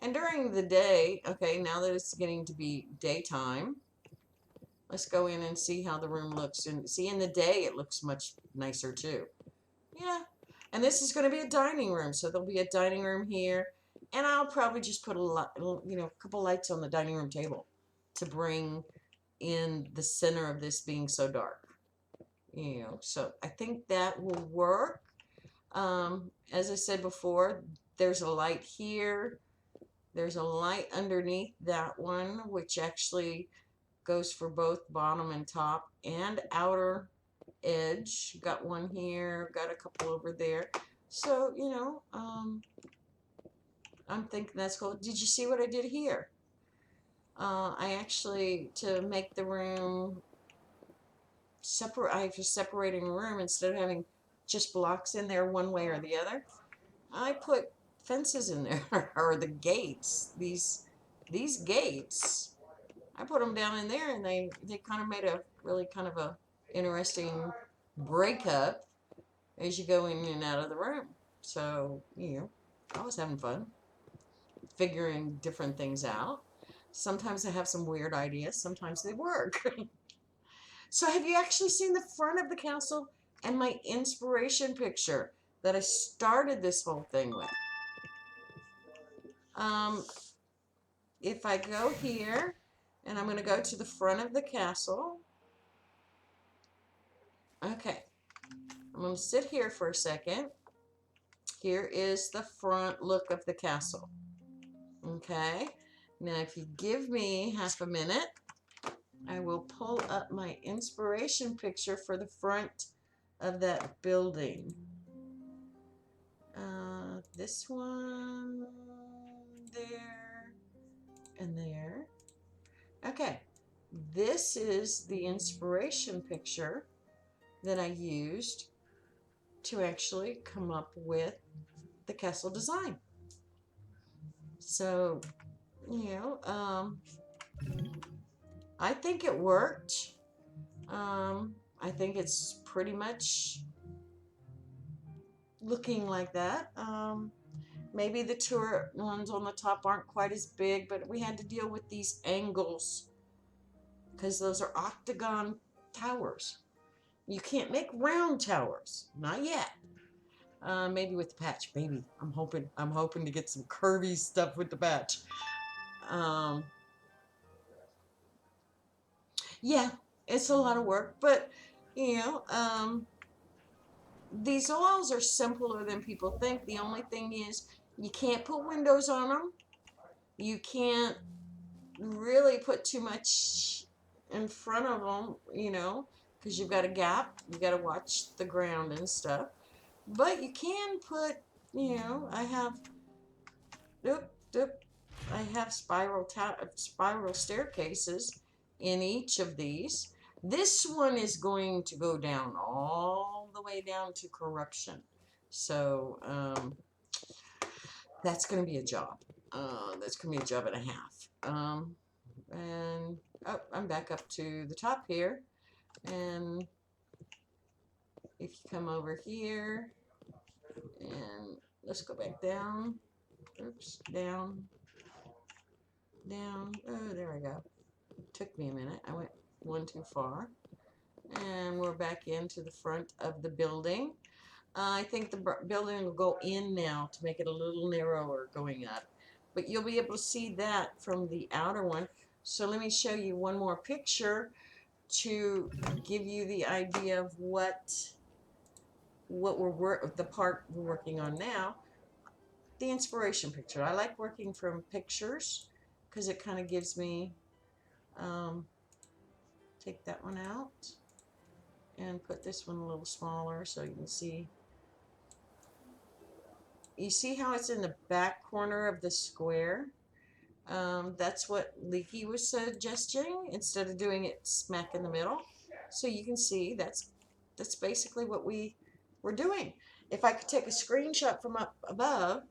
And during the day, okay, now that it's getting to be daytime, let's go in and see how the room looks. And see, in the day, it looks much nicer too. Yeah. And this is going to be a dining room, so there'll be a dining room here. And I'll probably just put a couple lights on the dining room table to bring in the center of this being so dark. You know, so I think that will work. As I said before, there's a light here. There's a light underneath that one, which actually goes for both bottom and top and outer edge. Got one here, got a couple over there. So, you know, I'm thinking that's cool. Did you see what I did here? I actually, to make the room separate, I was separating a room instead of having just blocks in there one way or the other. I put fences in there, or the gates. These gates, I put them down in there, and they kind of made a really kind of a interesting breakup as you go in and out of the room. So, you know, I was having fun figuring different things out. Sometimes I have some weird ideas, sometimes they work. So have you actually seen the front of the castle and my inspiration picture that I started this whole thing with? Um, if I go here, and I'm going to go to the front of the castle. Okay, I'm going to sit here for a second. Here is the front look of the castle. Okay, now if you give me half a minute, I will pull up my inspiration picture for the front of that building. This one, there, and there. Okay, this is the inspiration picture that I used to actually come up with the castle design. So, you know, I think it worked. I think it's pretty much looking like that. Maybe the turret ones on the top aren't quite as big, but we had to deal with these angles because those are octagon towers. You can't make round towers, not yet. Maybe with the patch, maybe. I'm hoping to get some curvy stuff with the patch. Um, yeah, it's a lot of work, but you know, these oils are simpler than people think. The only thing is you can't put windows on them. You can't really put too much in front of them, you know, because you've got a gap. You got to watch the ground and stuff. But you can put, you know, I have, doop, doop, I have spiral staircases in each of these. This one is going to go down all the way down to corruption. So that's going to be a job. That's going to be a job and a half. And oh, I'm back up to the top here. And if you come over here, and let's go back down. Oops, down, down. Oh, there we go. Took me a minute. I went one too far. And we're back into the front of the building. I think the building will go in now to make it a little narrower going up. But you'll be able to see that from the outer one. So let me show you one more picture to give you the idea of the part we're working on now. The inspiration picture. I like working from pictures because it kind of gives me, take that one out and put this one a little smaller so you can see. You see how it's in the back corner of the square? That's what Leaky was suggesting instead of doing it smack in the middle. So you can see that's basically what we were doing. If I could take a screenshot from up above,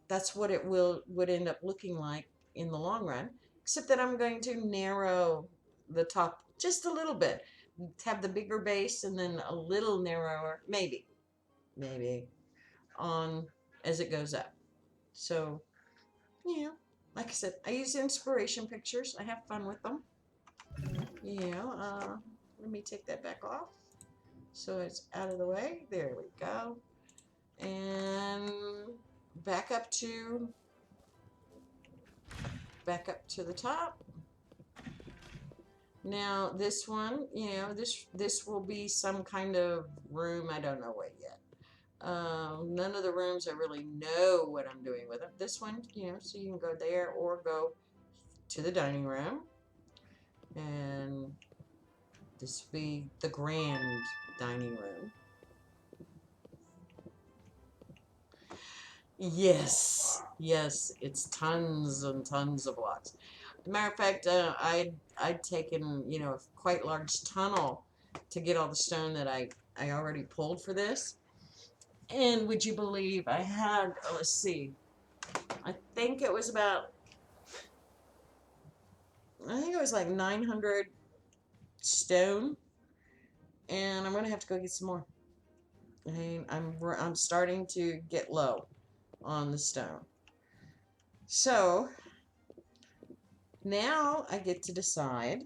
that's what it would end up looking like in the long run. Except that I'm going to narrow the top just a little bit, have the bigger base and then a little narrower, maybe on as it goes up. So, you know, like I said, I use inspiration pictures. I have fun with them. You know, let me take that back off so it's out of the way. There we go. And back up to the top. Now this one, you know, this will be some kind of room. I don't know what yet. None of the rooms I really know what I'm doing with them. This one, you know, so you can go there or go to the dining room. And this will be the grand dining room. Yes, it's tons and tons of blocks. As a matter of fact, I'd taken, you know, a quite large tunnel to get all the stone that I already pulled for this. And would you believe I had, let's see, I think it was like 900 stone, and I'm gonna have to go get some more. I'm starting to get low on the stone. So now I get to decide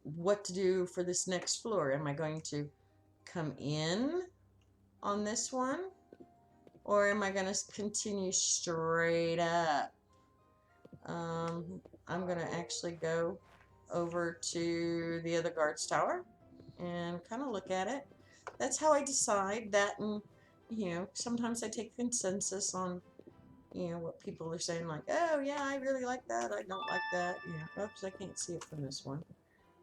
what to do for this next floor. Am I going to come in on this one, or am I going to continue straight up? I'm going to actually go over to the other guard's tower and kind of look at it. That's how I decide that, and sometimes I take consensus on what people are saying, like, oh yeah, I really like that, I don't like that. Oops, I can't see it from this one.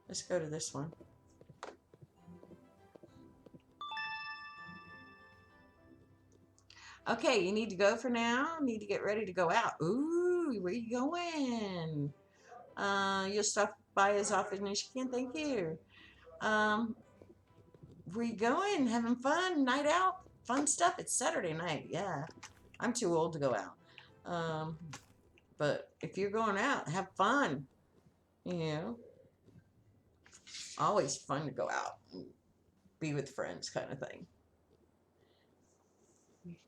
Let's go to this one. Okay, you need to go for now. Need to get ready to go out. Ooh, where you going? You'll stop by as often as you can. Thank you. Where you going? Having fun? Night out? Fun stuff? It's Saturday night. Yeah, I'm too old to go out. But if you're going out, have fun. Always fun to go out, and be with friends, kind of thing.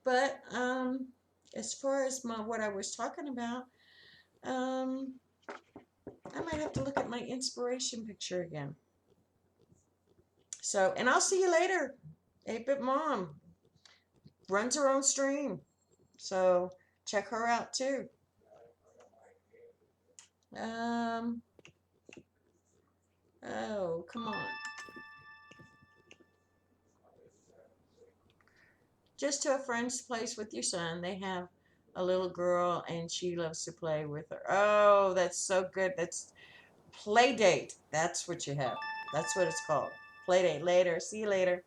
But as far as what I was talking about, I might have to look at my inspiration picture again. So, and I'll see you later. 8-Bit Mom runs her own stream, so check her out too. Oh, come on. Just to a friend's place with your son. They have a little girl and she loves to play with her. Oh, that's so good. That's play date. That's what you have. That's what it's called. Play date. Later. See you later.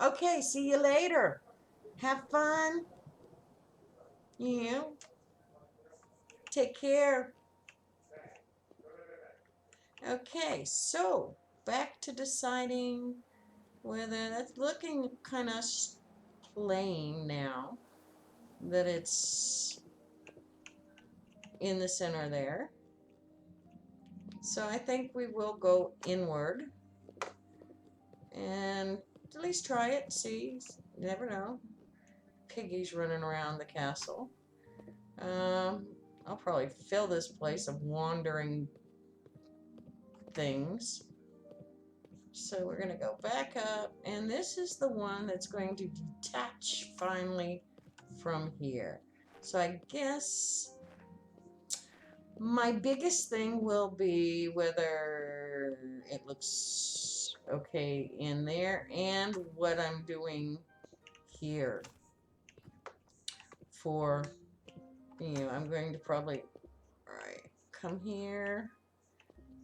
Okay, see you later. Have fun. Take care. Okay, so back to deciding whether that's looking kind of plain now that it's in the center there. So I think we will go inward and at least try it, see. You never know. Piggies running around the castle. I'll probably fill this place of wandering things. So we're going to go back up, and this is the one that's going to detach finally from here. So I guess my biggest thing will be whether it looks okay in there and what I'm doing here for, I'm going to probably, all right, come here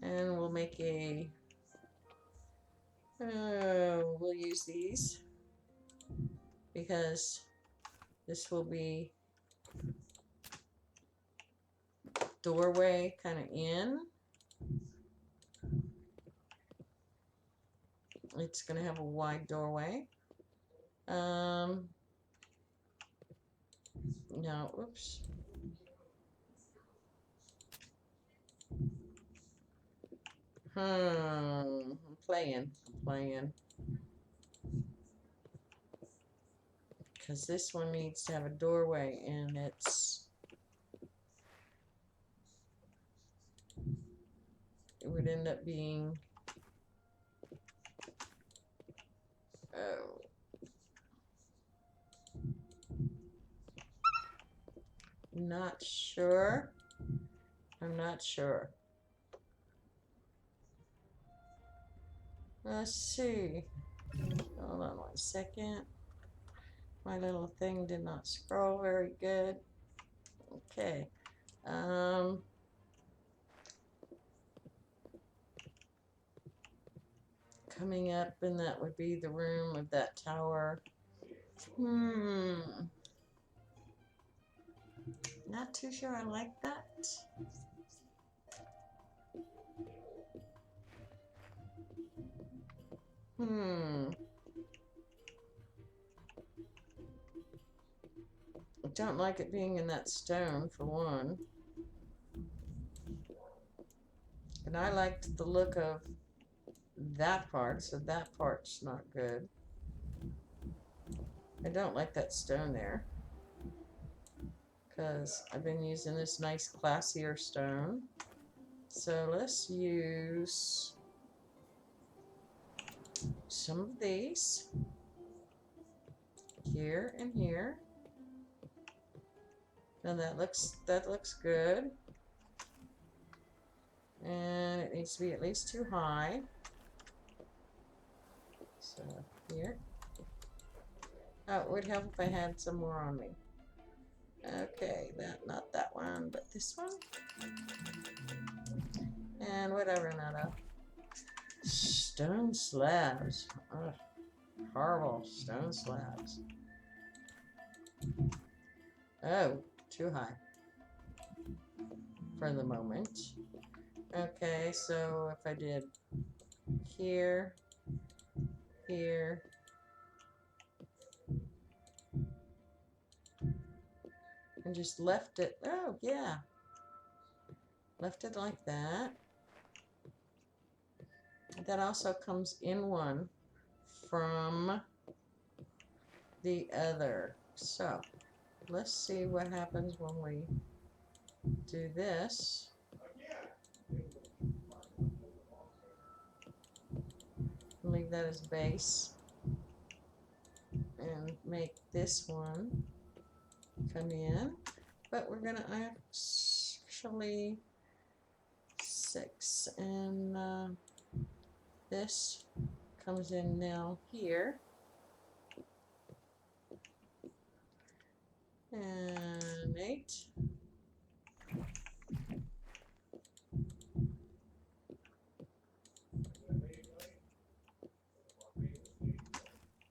and we'll make a, we'll use these because this will be doorway kind of in. It's going to have a wide doorway. No, oops. I'm playing. Because this one needs to have a doorway, and it would end up being, oh, not sure. I'm not sure. Let's see. Hold on 1 second. My little thing did not scroll very good. Okay. Coming up, and that would be the room of that tower. Not too sure I like that. I don't like it being in that stone, for one. And I liked the look of that part, so that part's not good. I don't like that stone there. because I've been using this nice classier stone. So let's use some of these here and here. Now that looks good. And it needs to be at least 2 high. So here. Oh, it would help if I had some more on me. Okay, not that one, but this one. And what I run out of? Stone slabs. Ugh, horrible stone slabs. Oh, too high for the moment. Okay, so if I did here, here, and just left it, oh yeah, left it like that. That also comes in one from the other. So let's see what happens when we do this. Leave that as base and make this one come in, but we're gonna actually 6, and this comes in now here, and 8.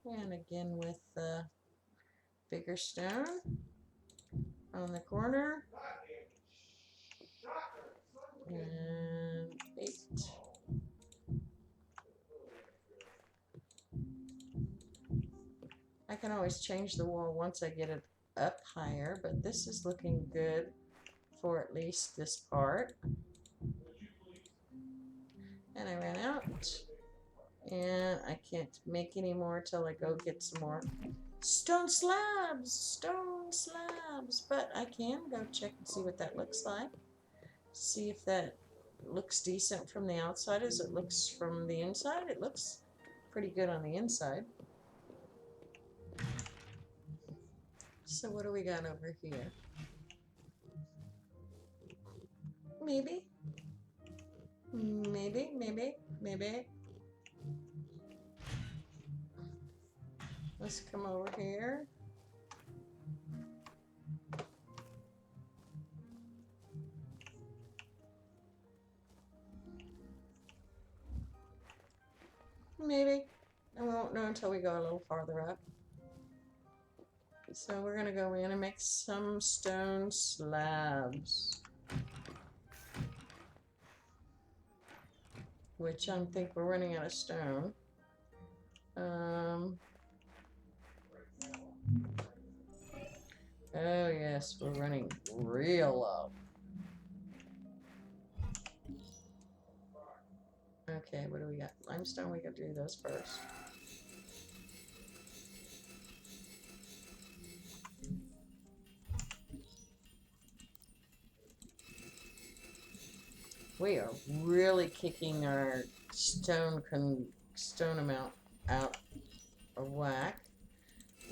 And again with the bigger stone on the corner, and 8. I can always change the wall once I get it up higher, but this is looking good for at least this part. And I ran out, and I can't make any more till I go get some more stone slabs, but I can go check and see what that looks like. See if that looks decent from the outside as it looks from the inside. It looks pretty good on the inside. So what do we got over here? Maybe. Let's come over here. Maybe. And we won't know until we go a little farther up. So we're going to go in and make some stone slabs, which I think we're running out of stone. Oh yes, we're running real low. Okay, what do we got? Limestone, we gotta do those first. We are really kicking our stone amount out of whack.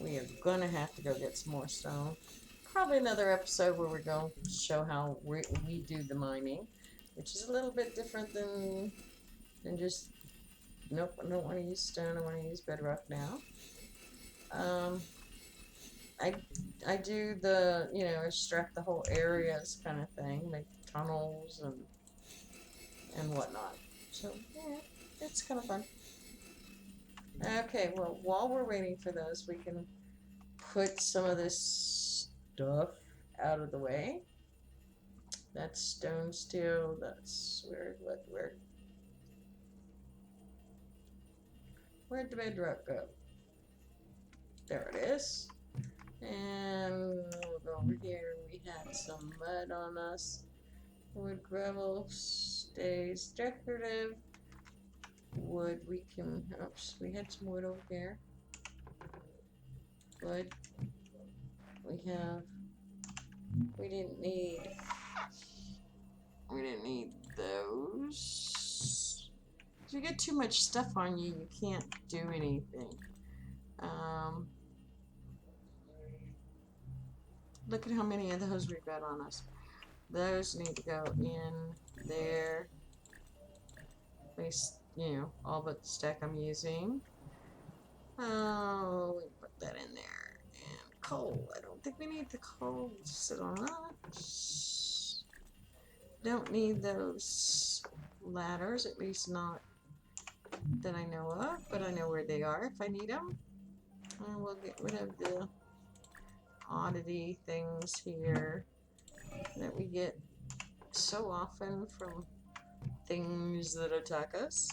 We are gonna have to go get some more stone. Probably another episode where we're going to show how we do the mining, which is a little bit different than just, nope, I don't want to use stone, I want to use bedrock now. I do the, extract the whole areas kind of thing, make tunnels and whatnot. So, yeah, it's kind of fun. Okay, well, while we're waiting for those, we can put some of this stuff out of the way. That's stone steel, that's where'd the bedrock go? There it is. And we'll go over here. We had some mud on us. Wood gravel stays decorative. Wood we can, oops, we had some wood over here. Wood. We have We didn't need those. If you get too much stuff on you, you can't do anything. Look at how many of those we've got on us. Those need to go in there. At least, you know, all but the stack I'm using. Oh, we put that in there. And coal. I don't think we need the coal to sit on that. Don't need those ladders, at least not that I know of, but I know where they are if I need them. And we'll get rid of the oddity things here that we get so often from things that attack us.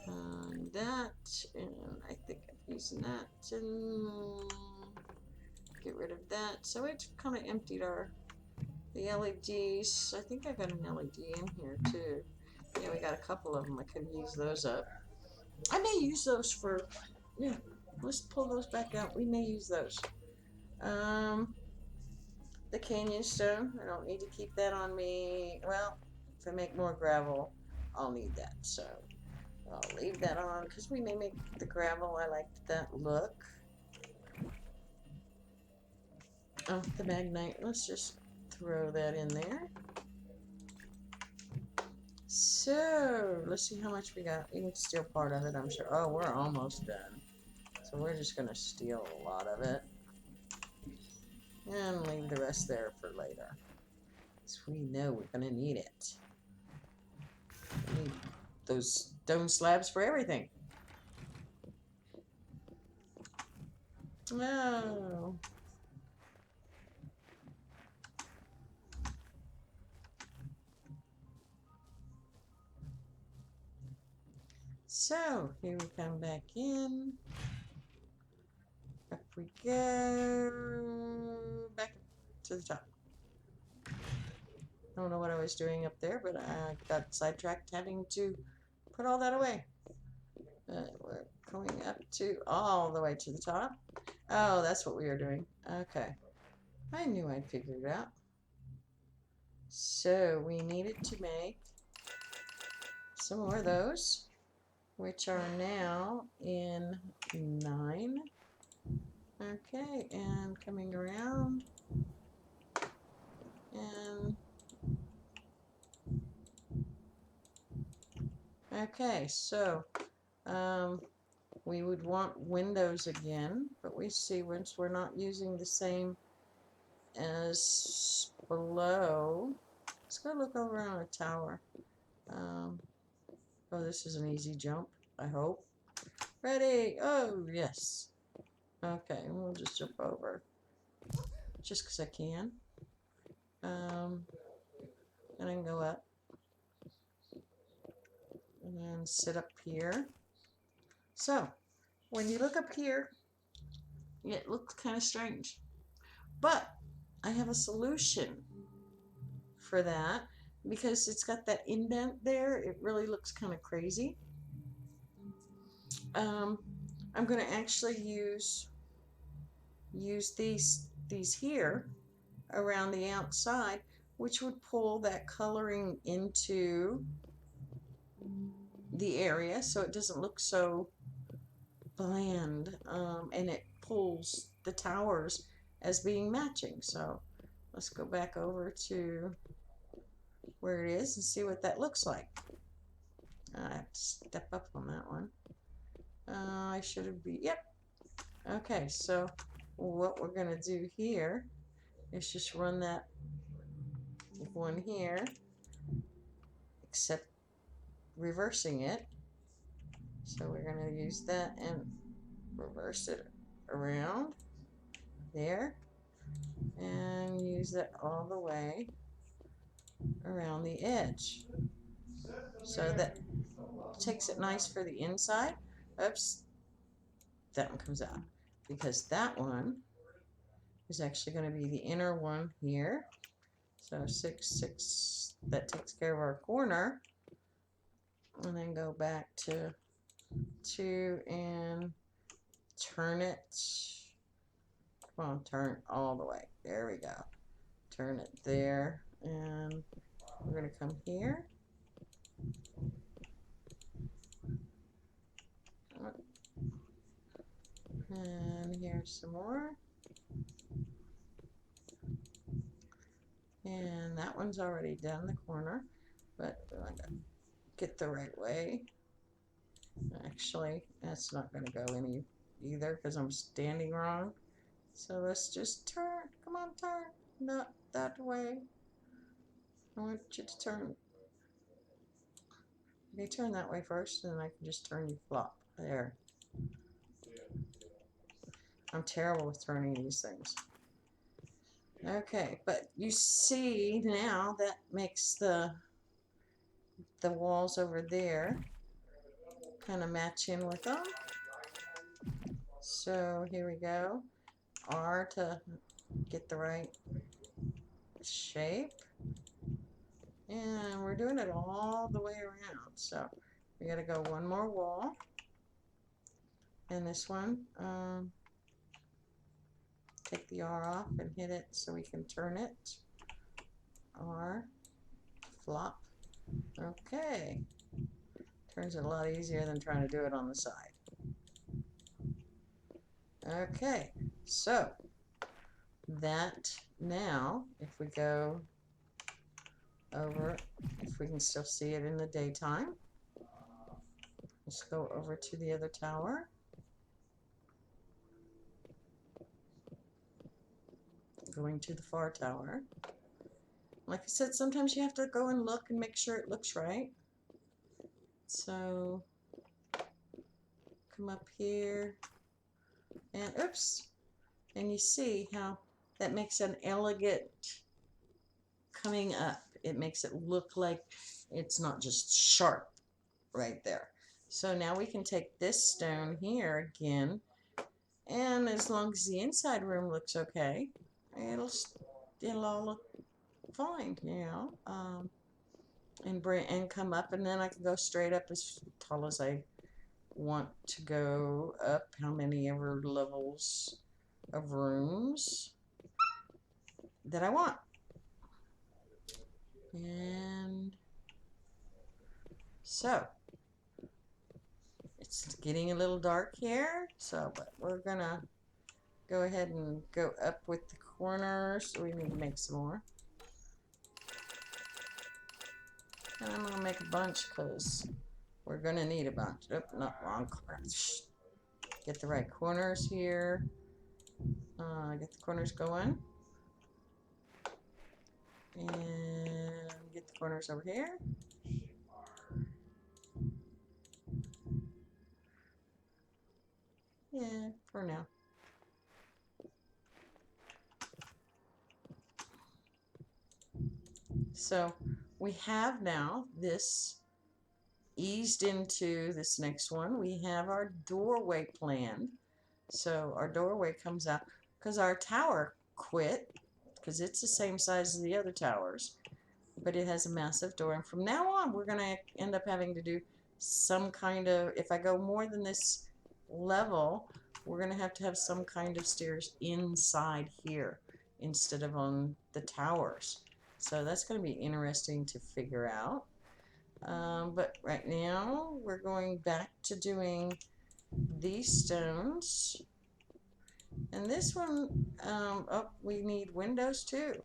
And that, and I think I'm using that, and get rid of that. So it kind of emptied the LEDs. I think I got an LED in here too. Yeah, we got a couple of them. I could use those up. I may use those for, yeah, let's pull those back out. We may use those. The canyon stone, I don't need to keep that on me. Well, if I make more gravel, I'll need that. So I'll leave that on because we may make the gravel. I like that look. Oh, the magnite. Let's just throw that in there. So let's see how much we got. We can steal part of it, I'm sure. Oh, we're almost done. So we're just going to steal a lot of it. And leave the rest there for later. Because we know we're going to need it. We need those stone slabs for everything. Oh. So here we come back in. Up we go. Back to the top. I don't know what I was doing up there, but I got sidetracked having to put all that away. We're going up to all the way to the top. Oh, that's what we were doing. Okay. I knew I'd figure it out. So we needed to make some more of those, which are now in 9. Okay, and coming around. And okay, so we would want windows again, but we see once we're not using the same as below. Let's go look over on a tower. Oh, this is an easy jump, I hope. Ready? Oh, yes. Okay, we'll just jump over. Just because I can. And then go up. And then sit up here. So, when you look up here, it looks kind of strange. But I have a solution for that because it's got that indent there. It really looks kind of crazy. I'm going to actually use these here around the outside, which would pull that coloring into the area so it doesn't look so bland, and it pulls the towers as being matching. So let's go back over to where it is and see what that looks like. I have to step up on that one. I should have yep. Okay, so what we're going to do here is just run that one here, except reversing it. So we're going to use that and reverse it around there and use that all the way around the edge. So that takes it nice for the inside. Oops, that one comes out because that one is actually going to be the inner one here. So 6, 6, that takes care of our corner. And then go back to 2 and turn it Come on, turn all the way. There we go. Turn it there, and we're going to come here. And here's some more. And that one's already done, the corner, but I gotta get the right way. Actually, that's not going to go any either because I'm standing wrong. So let's just turn. Come on, turn. Not that way. I want you to turn. You turn that way first, and then I can just turn you flop. There. I'm terrible with turning these things. Okay, but you see now that makes the walls over there kind of match in with them. So here we go. R to get the right shape. And we're doing it all the way around. So we got to go one more wall. And this one, take the R off and hit it so we can turn it. R, flop. Okay. Turns it a lot easier than trying to do it on the side. Okay, so that now, if we go over, if we can still see it in the daytime, let's go over to the other tower. Going to the far tower. Like I said, sometimes you have to go and look and make sure it looks right. So come up here and oops, and you see how that makes an elegant coming up. It makes it look like it's not just sharp right there. So now we can take this stone here again, and as long as the inside room looks okay, it'll all look fine, you know. And come up, and then I can go straight up as tall as I want to go up. How many ever levels of rooms that I want. And so it's getting a little dark here, so but we're gonna go ahead and go up with the corners. So we need to make some more. And I'm gonna make a bunch because we're gonna need a bunch. Oh, not wrong. Get the right corners here. Get the corners going. And get the corners over here. Yeah, for now. So we have now this eased into this next one. We have our doorway planned. So our doorway comes out because our tower quit because it's the same size as the other towers, but it has a massive door. And from now on, we're going to end up having to do some kind of, if I go more than this level, we're going to have some kind of stairs inside here instead of on the towers. So that's going to be interesting to figure out. But right now, we're going back to doing these stones. And this one, oh, we need windows too.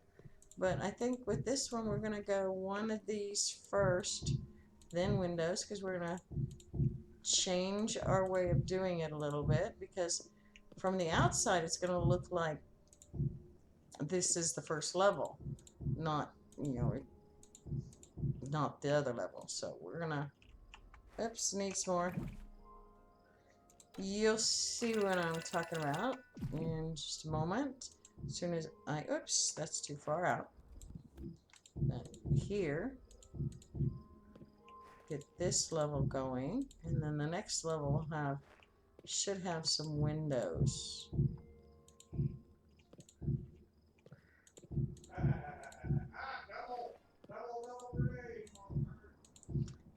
But I think with this one, we're going to go one of these first, then windows, because we're going to change our way of doing it a little bit. Because from the outside, it's going to look like this is the first level, not, you know, not the other level. So we're going to, oops, needs more. You'll see what I'm talking about in just a moment. As soon as I, oops, that's too far out. Here, get this level going, and then the next level will should have some windows.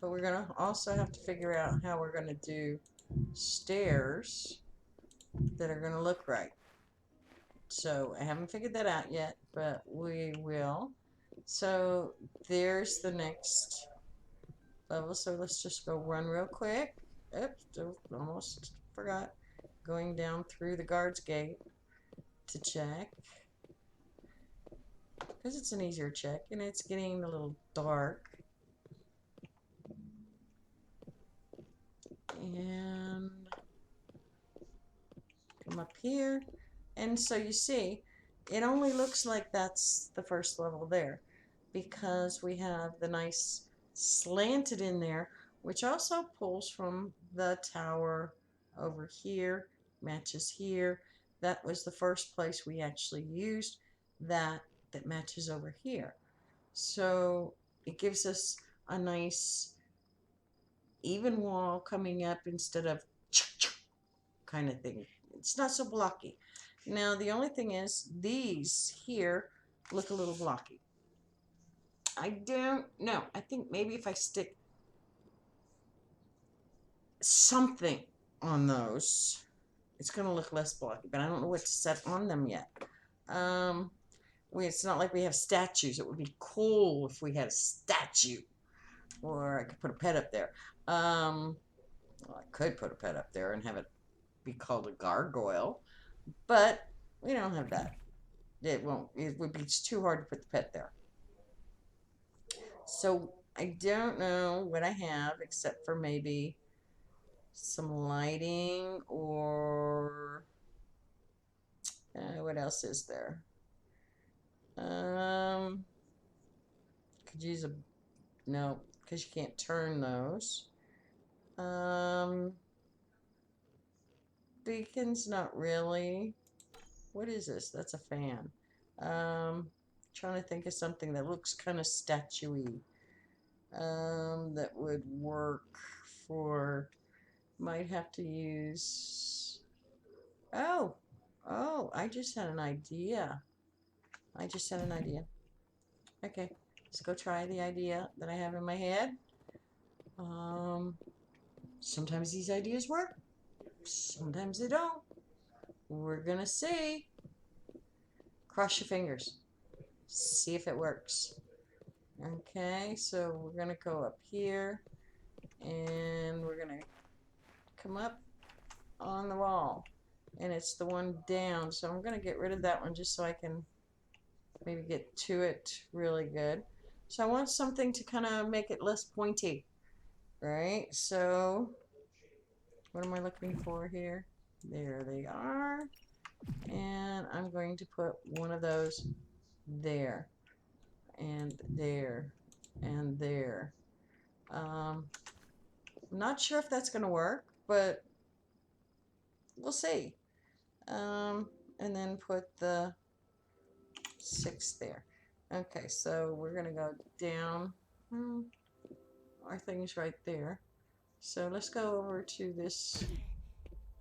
But we're gonna also have to figure out how we're gonna do stairs that are gonna look right. So I haven't figured that out yet, but we will. So there's the next level. So let's just go run real quick. Oops, almost forgot. Going down through the guard's gate to check. Because it's an easier check, and it's getting a little dark. And come up here. And so you see, it only looks like that's the first level there because we have the nice slanted in there, which also pulls from the tower over here, matches here. That was the first place we actually used that matches over here. So it gives us a nice even wall coming up instead of kind of thing. It's not so blocky. Now the only thing is these here look a little blocky. I don't know. I think maybe if I stick something on those, it's going to look less blocky, but I don't know what to set on them yet. It's not like we have statues. It would be cool if we had a statue, or I could put a pet up there. Well, I could put a pet up there and have it be called a gargoyle, but we don't have that. It won't. It would be too hard to put the pet there. So I don't know what I have except for maybe some lighting or what else is there? Could use a no because you can't turn those. Beacons, not really. What is this? That's a fan. Trying to think of something that looks kind of statuey. That would work for. Might have to use. Oh, oh! I just had an idea. I just had an idea. Okay, let's go try the idea that I have in my head. Sometimes these ideas work. Sometimes they don't. We're gonna see. Cross your fingers. See if it works. Okay, so we're gonna go up here and we're gonna come up on the wall, and it's the one down, so I'm gonna get rid of that one just so I can maybe get to it really good. So I want something to kind of make it less pointy, right? So what am I looking for here? There they are, and I'm going to put one of those there and there and there. I'm not sure if that's going to work, but we'll see. And then put the 6 there. Okay, so we're going to go down. Our thing's right there. So let's go over to this.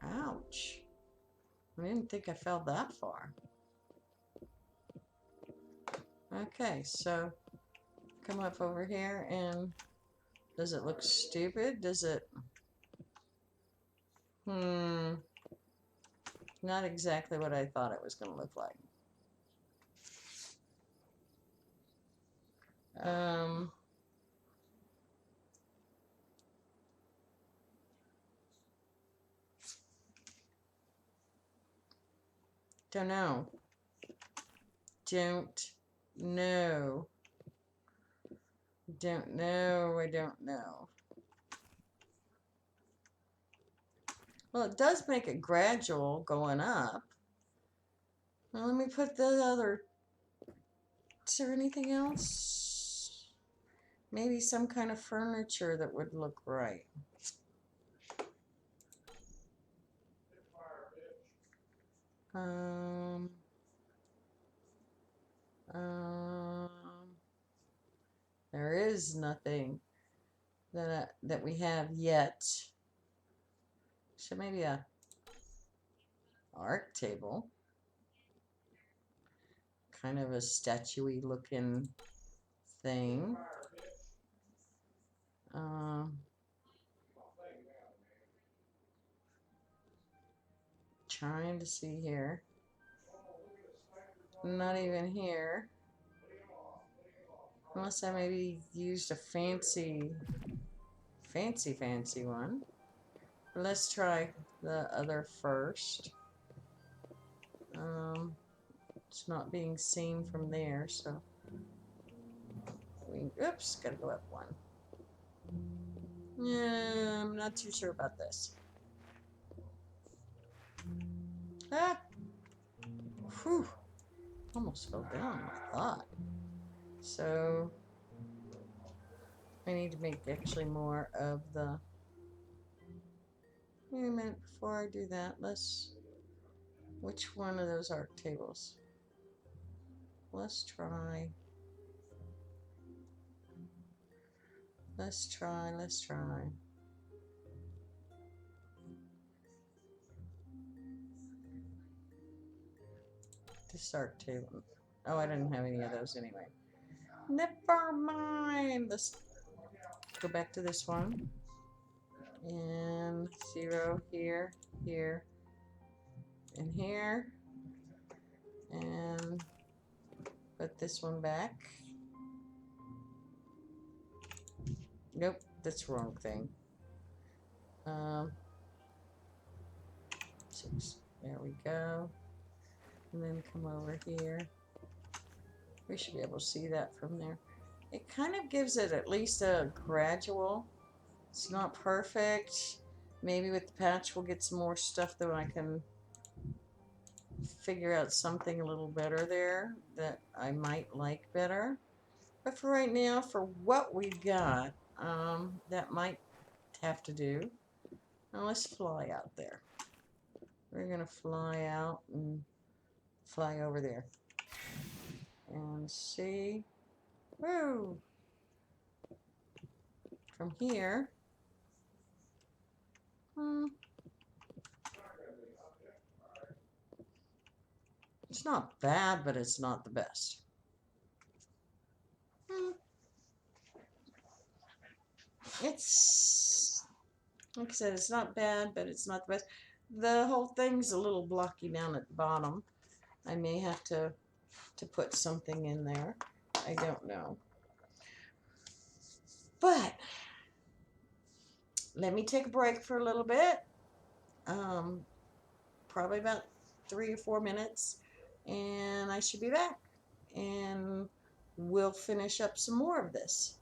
Ouch. I didn't think I fell that far. Okay, so come up over here, and does it look stupid? Does it? Not exactly what I thought it was going to look like. Don't know. Don't know. Don't know. I don't know. Well, it does make it gradual going up. Now let me put the other. Is there anything else? Maybe some kind of furniture that would look right. There is nothing that we have yet. So maybe a art table, kind of a statuey looking thing. Trying to see here. Not even here. Unless I maybe used a fancy one. Let's try the other first. It's not being seen from there, so oops, gotta go up one. Yeah, I'm not too sure about this. Ah! Whew! Almost fell down, I thought. So I need to make actually more of the. Wait a minute, before I do that, which one of those arc tables? Let's try. Let's try. This arc table. Oh, I didn't have any of those anyway. Never mind. Let's go back to this one. And 0 here, here, and here. And put this one back. Nope, that's the wrong thing. 6. There we go. And then come over here. We should be able to see that from there. It kind of gives it at least a gradual. It's not perfect. Maybe with the patch we'll get some more stuff that I can figure out something a little better there that I might like better. But for right now, for what we got, that might have to do. Now let's fly out there. We're gonna fly out and fly over there and see. Woo! From here. It's not bad, but it's not the best. It's, like I said, it's not bad, but it's not the best. The whole thing's a little blocky down at the bottom. I may have to put something in there. I don't know. But let me take a break for a little bit. Probably about 3 or 4 minutes, and I should be back. And we'll finish up some more of this.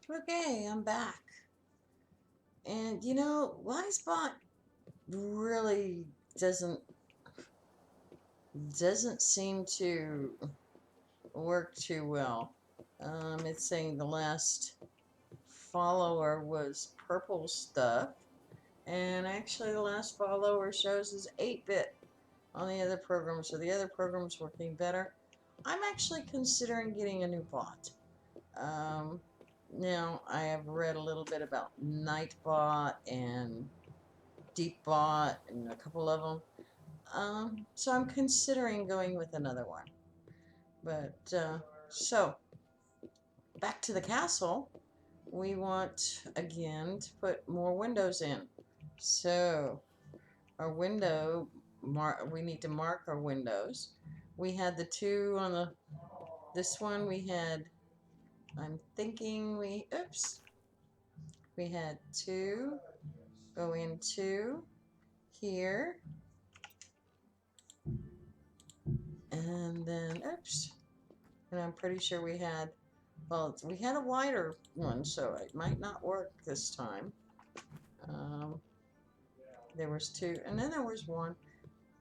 Okay, I'm back. And you know, Wisebot really doesn't seem to work too well. It's saying the last follower was purple stuff, and actually the last follower shows is 8-bit on the other program, so the other program's working better. I'm actually considering getting a new bot. Um, Now, I have read a little bit about Nightbot and DeepBot and a couple of them. So I'm considering going with another one. But, so, back to the castle. We want, again, to put more windows in. So, our window, we need to mark our windows. We had the two on this one we had, I'm thinking we had two go into here, and then, and I'm pretty sure we had, well, we had a wider one, so it might not work this time. There was two, and then there was one,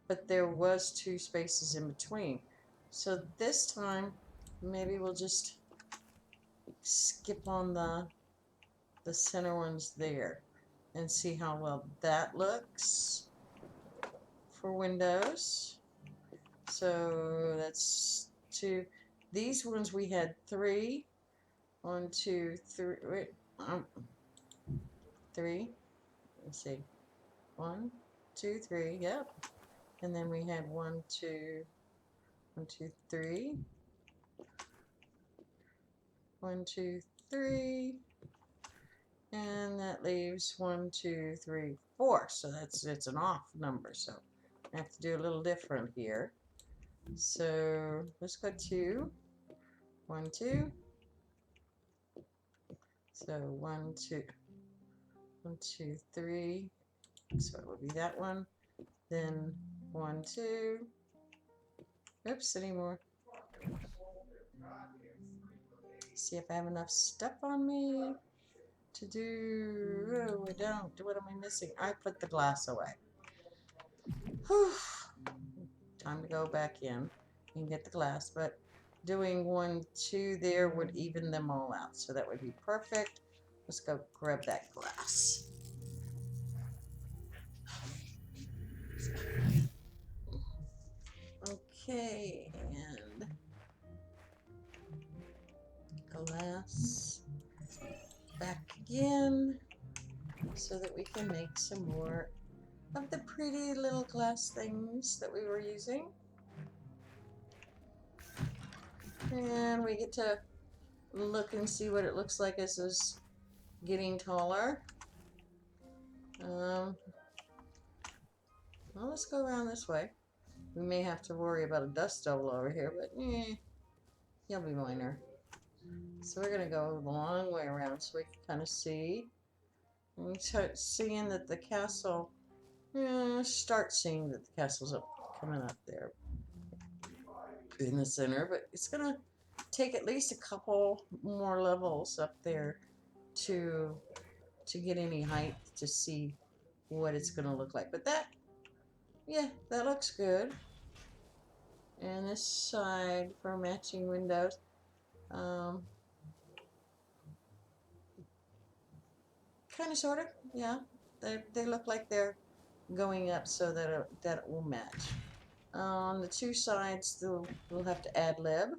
but there was two spaces in between. So this time, maybe we'll just skip on the center ones there and see how well that looks for windows. So that's two. These ones we had three. 1, 2, 3. Wait, three. Let's see. 1, 2, 3. Yep. And then we had 1, 2, 1, 2, 3. 1, 2, 3. And that leaves 1, 2, 3, 4. So it's an off number. So I have to do a little different here. So let's go 2, 1, 2. So 1, 2, 1, 2, 3. So it would be that one. Then 1, 2. Oops, anymore. See if I have enough stuff on me to do. Oh, I don't. What am I missing? I put the glass away. Whew. Time to go back in and get the glass. But doing 1, 2 there would even them all out. So that would be perfect. Let's go grab that glass. Okay, and glass back again so that we can make some more of the pretty little glass things that we were using. And we get to look and see what it looks like as it's getting taller. Well, let's go around this way. We may have to worry about a dust devil over here, but he'll be minor. So we're going to go the long way around so we can kind of see. And we start seeing that the castle, start seeing that the castle's coming up there in the center, but it's going to take at least a couple more levels up there to get any height to see what it's going to look like. But that looks good. And this side for matching windows, kind of, sort of, yeah. They look like they're going up so that it will match. On the two sides, we'll have to add lib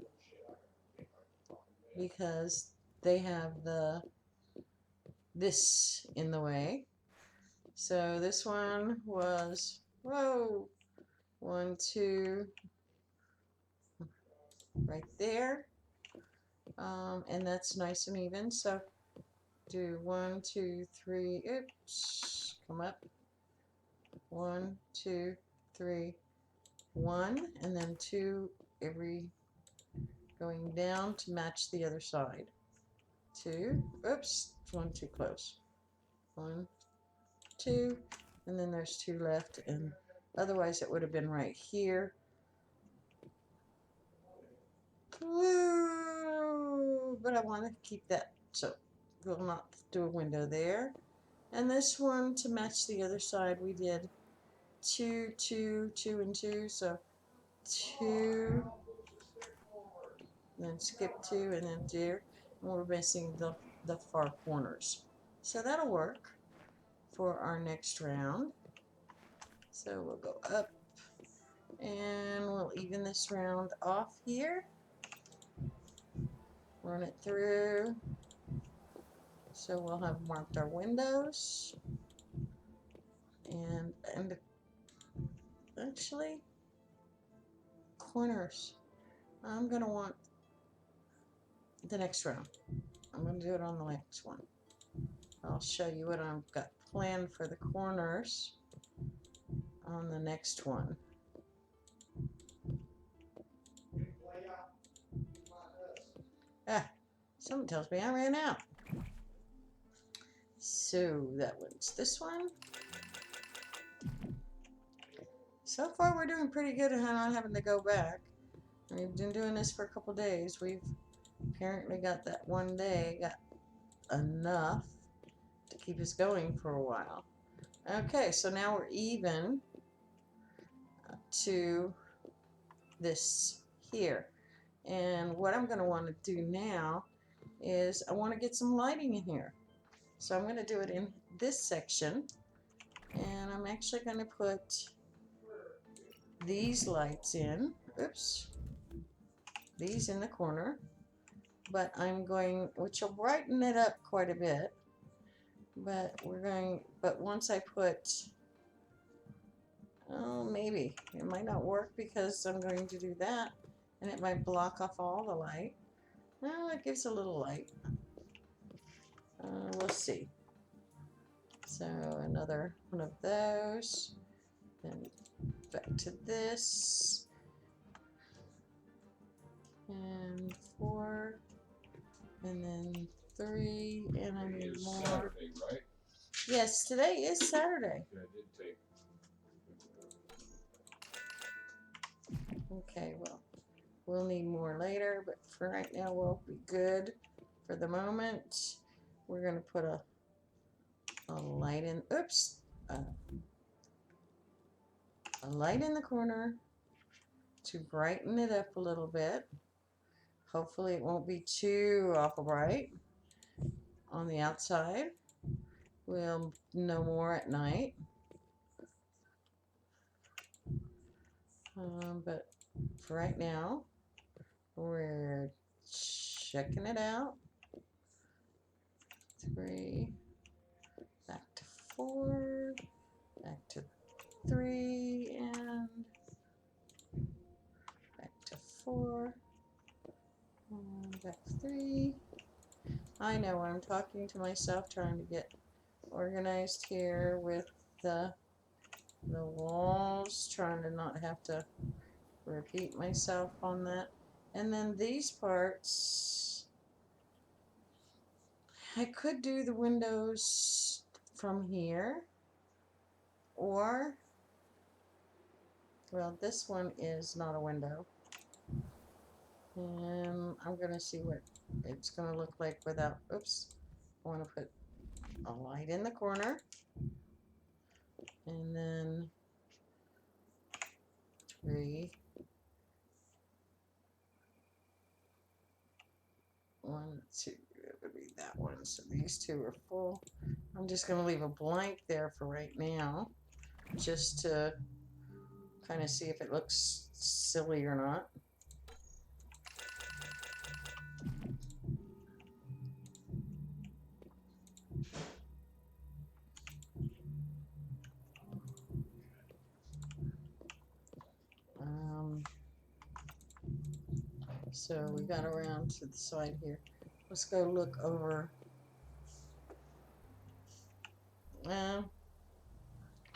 because they have this in the way. So this one was, 1, 2, right there. And that's nice and even. So do 1, 2, 3, oops, come up. 1, 2, 3, 1, and then 2 every going down to match the other side. 2, oops, 1 too close. 1, 2, and then there's 2 left, and otherwise it would have been right here. But I want to keep that, so we'll not do a window there. And this one, to match the other side, we did 2, 2, 2, and 2. So 2, then skip 2, and then 2. And we're missing the far corners. So that'll work for our next round. So we'll go up and we'll even this round off here. Run it through. So we'll have marked our windows. And actually, corners. I'm going to want the next round. I'm going to do it on the next one. I'll show you what I've got planned for the corners on the next one. Something tells me I ran out. So that one's this one. So far we're doing pretty good at not having to go back. We've been doing this for a couple days. We've apparently got that one day, got enough to keep us going for a while. Okay, so now we're even to this here. And what I'm going to want to do now is I want to get some lighting in here. So I'm going to do it in this section. And I'm actually going to put these lights in. Oops. These in the corner. But I'm going, which will brighten it up quite a bit. But once I put, oh, maybe it might not work because I'm going to do that and it might block off all the light. No, it gives a little light. We'll see. So another one of those. Then back to this. And 4. And then 3. And I need more. Saturday, right? Yes, today is Saturday. Yeah, I did take. Okay, well, we'll need more later, but for right now we'll be good for the moment. We're going to put a light in, a light in the corner to brighten it up a little bit. Hopefully it won't be too awful bright on the outside. We'll know more at night. But for right now, we're checking it out. 3, back to 4, back to 3, and back to 4, and back 3. I know I'm talking to myself, trying to get organized here with the walls, trying to not have to repeat myself on that. And then these parts, I could do the windows from here, or, well, this one is not a window. And I'm going to see what it's going to look like without, oops, I want to put a light in the corner. And then 3, 1, 2, it would be that one. So these 2 are full. I'm just going to leave a blank there for right now, just to kind of see if it looks silly or not. So we got around to the side here. Let's go look over.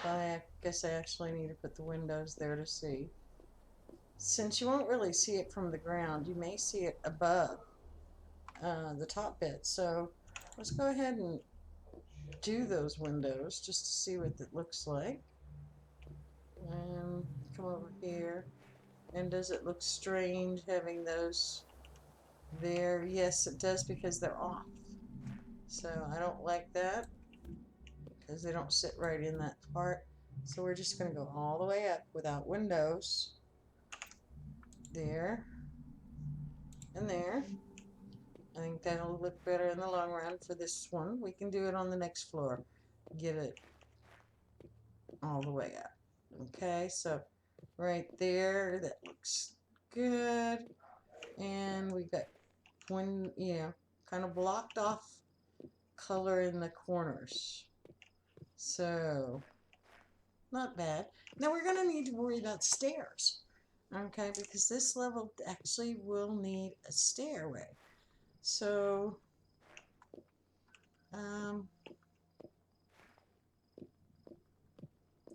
I guess I actually need to put the windows there to see. Since you won't really see it from the ground, you may see it above the top bit. So let's go ahead and do those windows just to see what it looks like. And come over here. And does it look strange having those there? Yes, it does, because they're off. So I don't like that because they don't sit right in that part. So we're just going to go all the way up without windows. There and there. I think that'll look better in the long run for this one. We can do it on the next floor. Get it all the way up. Okay, so right there, that looks good. And we got one, kind of blocked off color in the corners. So, not bad. Now we're going to need to worry about stairs. Okay, because this level actually will need a stairway. So,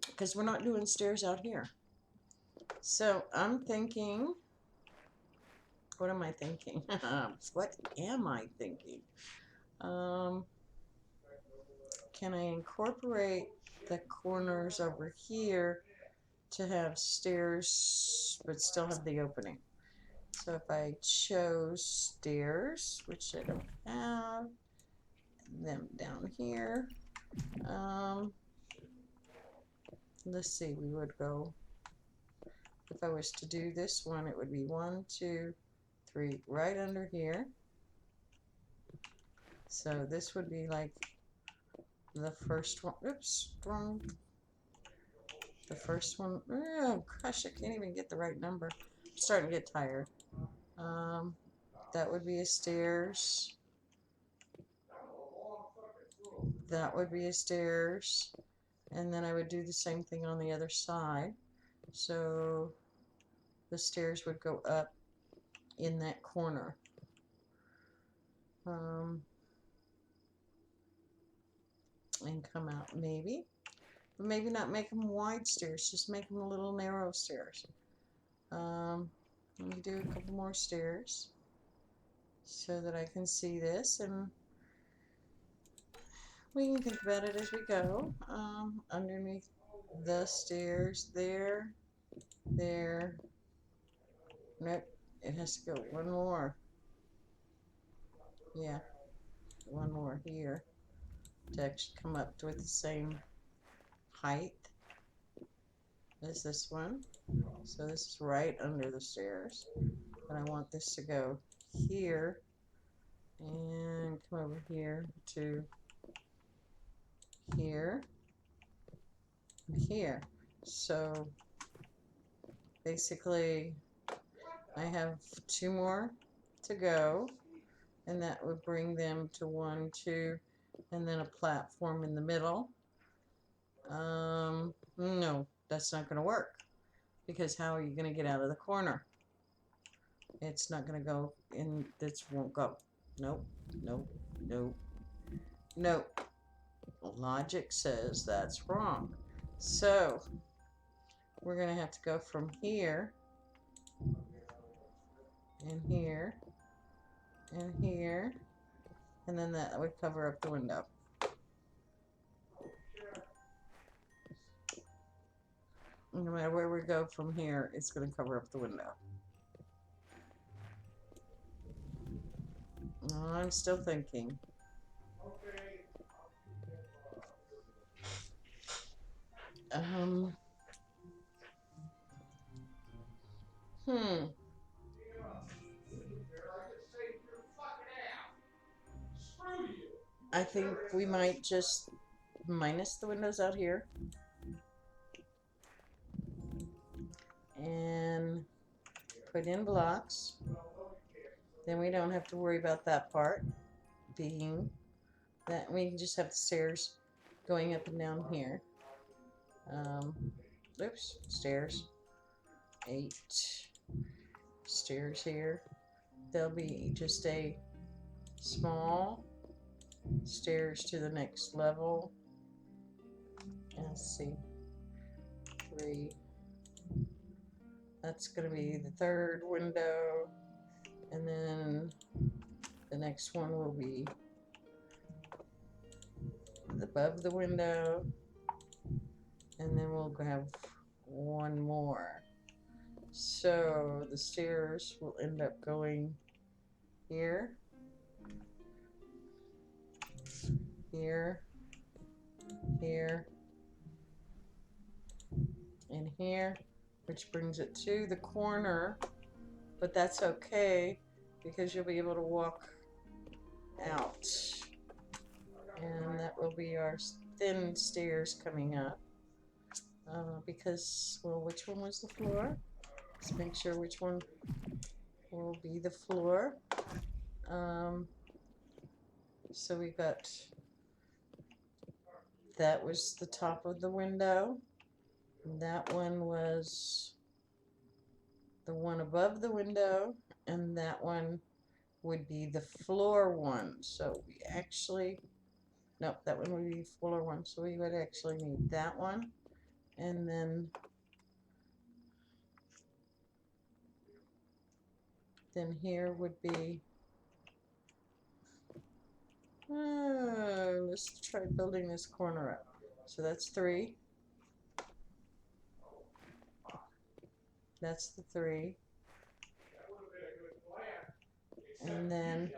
because we're not doing stairs out here. So I'm thinking, what am I thinking? What am I thinking? Can I incorporate the corners over here to have stairs but still have the opening? So if I chose stairs, which I don't have, them down here, let's see, we would go, if I was to do this one, it would be 1, 2, 3, right under here. So this would be like the first one. Oops, wrong. The first one. Oh gosh, I can't even get the right number. I'm starting to get tired. That would be a stairs. That would be a stairs. And then I would do the same thing on the other side. So the stairs would go up in that corner. And come out maybe. But maybe not make them wide stairs, just make them a little narrow stairs. Let me do a couple more stairs so that I can see this, and we can think about it as we go. Underneath the stairs, there. Nope, it has to go one more. Yeah, one more here to actually come up with the same height as this one. So this is right under the stairs, but I want this to go here and come over here to here and here. So basically I have 2 more to go, and that would bring them to 1, 2, and then a platform in the middle. No, that's not going to work, because how are you going to get out of the corner? It's not going to go in. This won't go. Nope, nope, nope, nope. Logic says that's wrong. So we're going to have to go from here and here and here, and then that would cover up the window. No matter where we go from here, it's going to cover up the window. I'm still thinking. I think we might just minus the windows out here and put in blocks. Then we don't have to worry about that part being that. We can just have the stairs going up and down here. Oops, stairs. 8 stairs here. There'll be just a small stairs to the next level. Let's see, 3. That's going to be the 3rd window, and then the next one will be above the window, and then we'll have 1 more. So the stairs will end up going here here, here, and here, which brings it to the corner, but that's okay because you'll be able to walk out, and that will be our thin stairs coming up, because, well, which one was the floor? Let's make sure which one will be the floor. So we got, that was the top of the window. That one was the one above the window, and that one would be the floor one. So we actually, nope, that one would be floor one. So we would actually need that one, and then here would be, let's try building this corner up. So that's 3. That's the 3. And then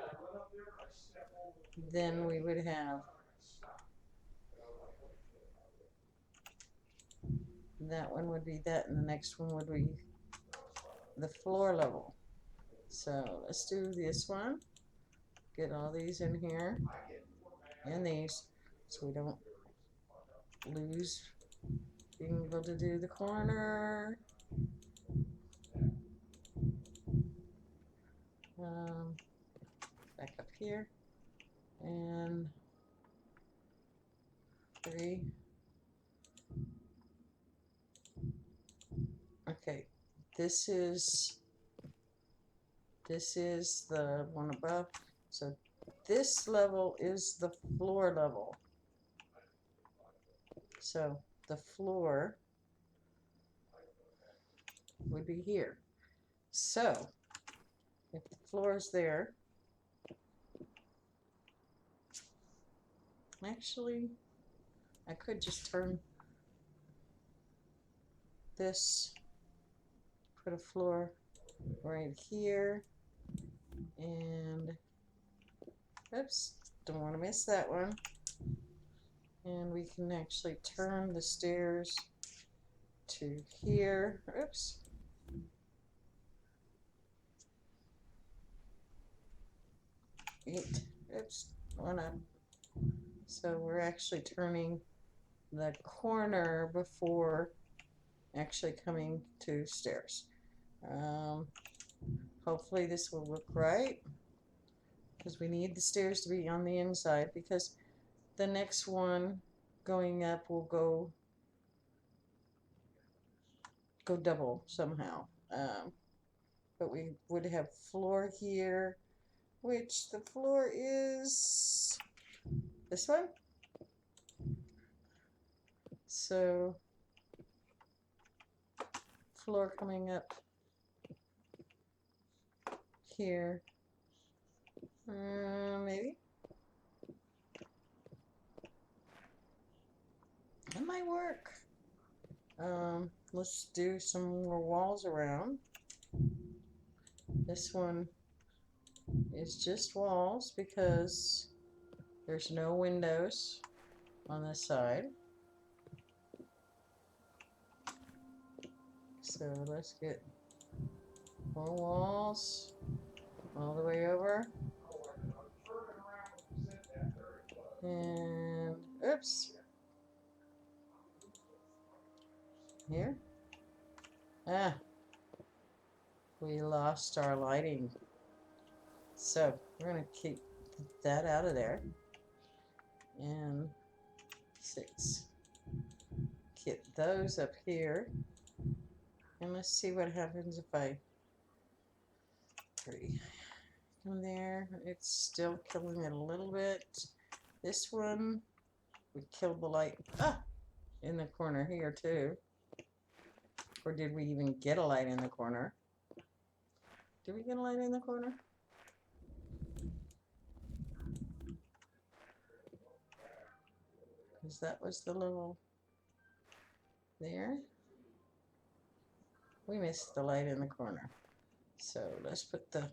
we would have that one would be that, and the next one would be the floor level. So let's do this one. Get all these in here and these, so we don't lose being able to do the corner. Back up here, and 3. Okay, this is the one above. So this level is the floor level. So the floor would be here. So if the floor is there, actually, I could just turn this, put a floor right here, and oops, don't want to miss that one. And we can actually turn the stairs to here. Oops. Oops, one up. So we're actually turning the corner before actually coming to stairs. Hopefully this will look right, because we need the stairs to be on the inside, because the next one going up will go double somehow. But we would have floor here, which the floor is this one. So floor coming up here, maybe. That might work. Let's do some more walls around. This one is just walls because there's no windows on this side. So let's get more walls all the way over. And oops. Here. We lost our lighting. So we're going to keep that out of there. And 6. Get those up here. And let's see what happens if I 3 come there. It's still killing it a little bit. This one, we killed the light in the corner here too. Or did we even get a light in the corner? Did we get a light in the corner? Because that was the little there. We missed the light in the corner. So let's put the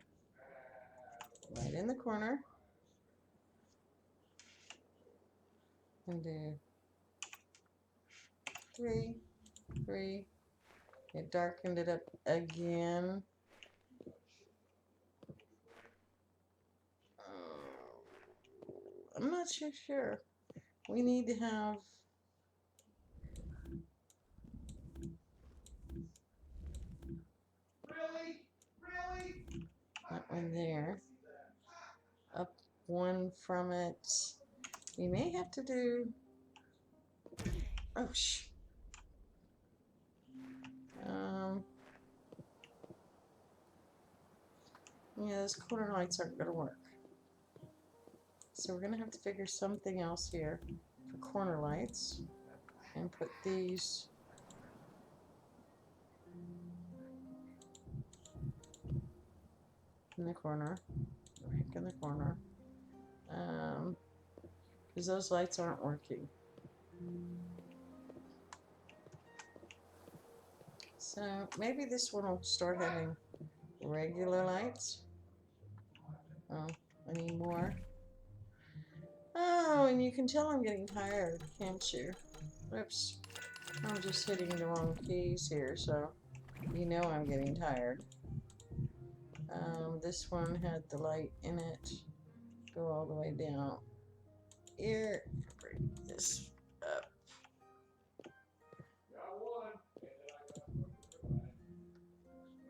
light in the corner. and do 3, 3. It darkened it up again. I'm not too sure. We need to have that one there. Up one from it. We may have to do. Oh, yeah, those corner lights aren't going to work. So we're going to have to figure something else here for corner lights and put these in the corner, back in the corner, because those lights aren't working. So maybe this one will start having regular lights. Oh, I need more. Oh, and you can tell I'm getting tired, can't you? Oops. I'm just hitting the wrong keys here, so you know I'm getting tired. This one had the light in it. Go all the way down here. Bring this up.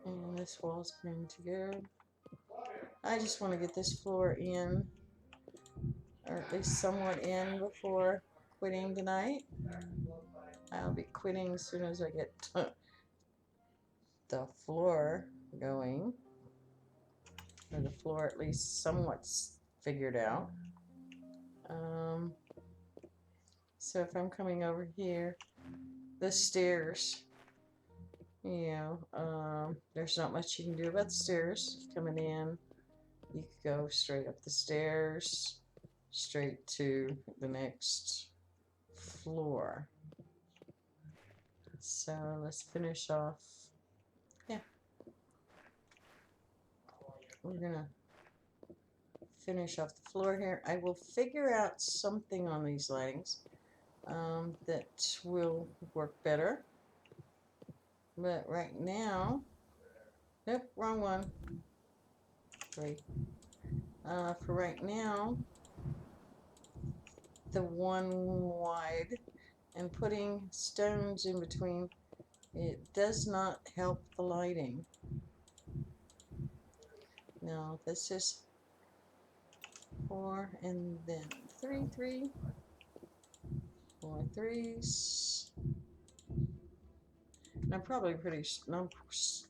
And this wall's going to go. I just want to get this floor in, or at least somewhat in, before quitting tonight. I'll be quitting as soon as I get the floor going, or the floor at least somewhat figured out. So if I'm coming over here, the stairs, there's not much you can do about the stairs. Coming in, you could go straight up the stairs, straight to the next floor. So let's finish off. Yeah, we're gonna finish off the floor here. I will figure out something on these lightings that will work better. But right now, nope, wrong one. 3. For right now, the one wide and putting stones in between, it does not help the lighting. No, this is 4 and then 3, 3, 4 3s. And I'm probably I'm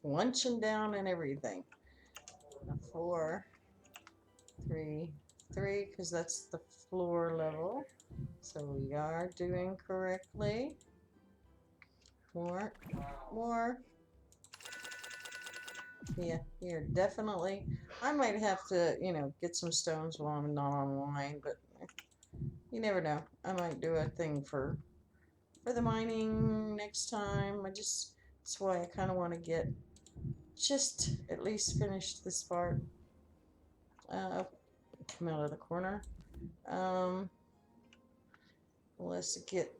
lunching down and everything. 4, 3, 3, because that's the floor level. So we are doing correctly. More. Yeah, here, definitely. I might have to, get some stones while I'm not online, but you never know. I might do a thing for the mining next time. That's why I kind of want to get just at least finish this part. Come out of the corner. Let's get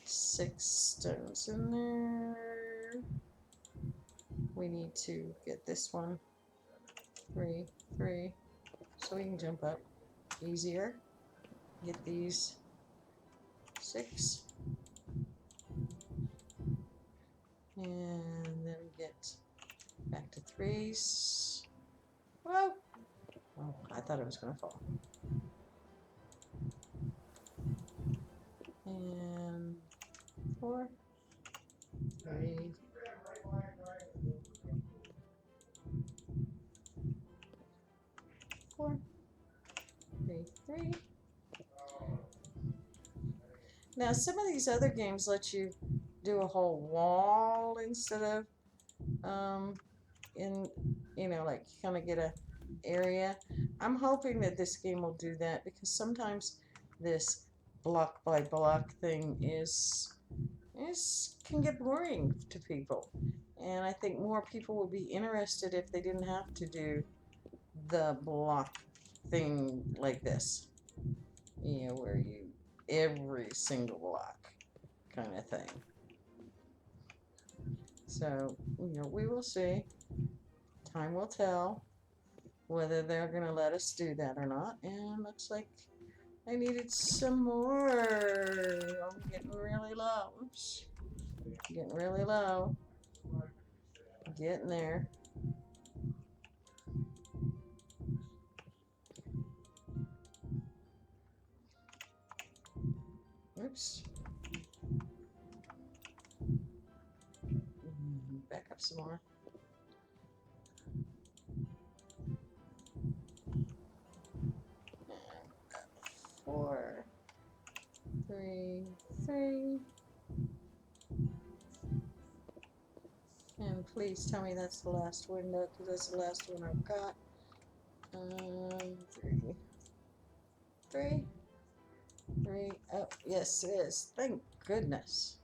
6 stones in there. We need to get this one 3, 3, so we can jump up easier. Get these 6, and then get back to 3s. Whoa! Oh, I thought it was going to fall. And 4, 3, 4, 3, 3. Now, some of these other games let you do a whole wall instead of, like kind of get a area. I'm hoping that this game will do that, because sometimes this block by block thing can get boring to people, and I think more people would be interested if they didn't have to do the block thing like this, where every single block kind of thing. So, we will see. Time will tell whether they're going to let us do that or not. And looks like I needed some more. I'm getting really low. Oops. Getting really low. Getting there. Oops. Back up some more. And 4, 3, 3. And please tell me that's the last window, because that's the last one I've got. 3, 3, 3. Oh, yes, it is. Thank goodness.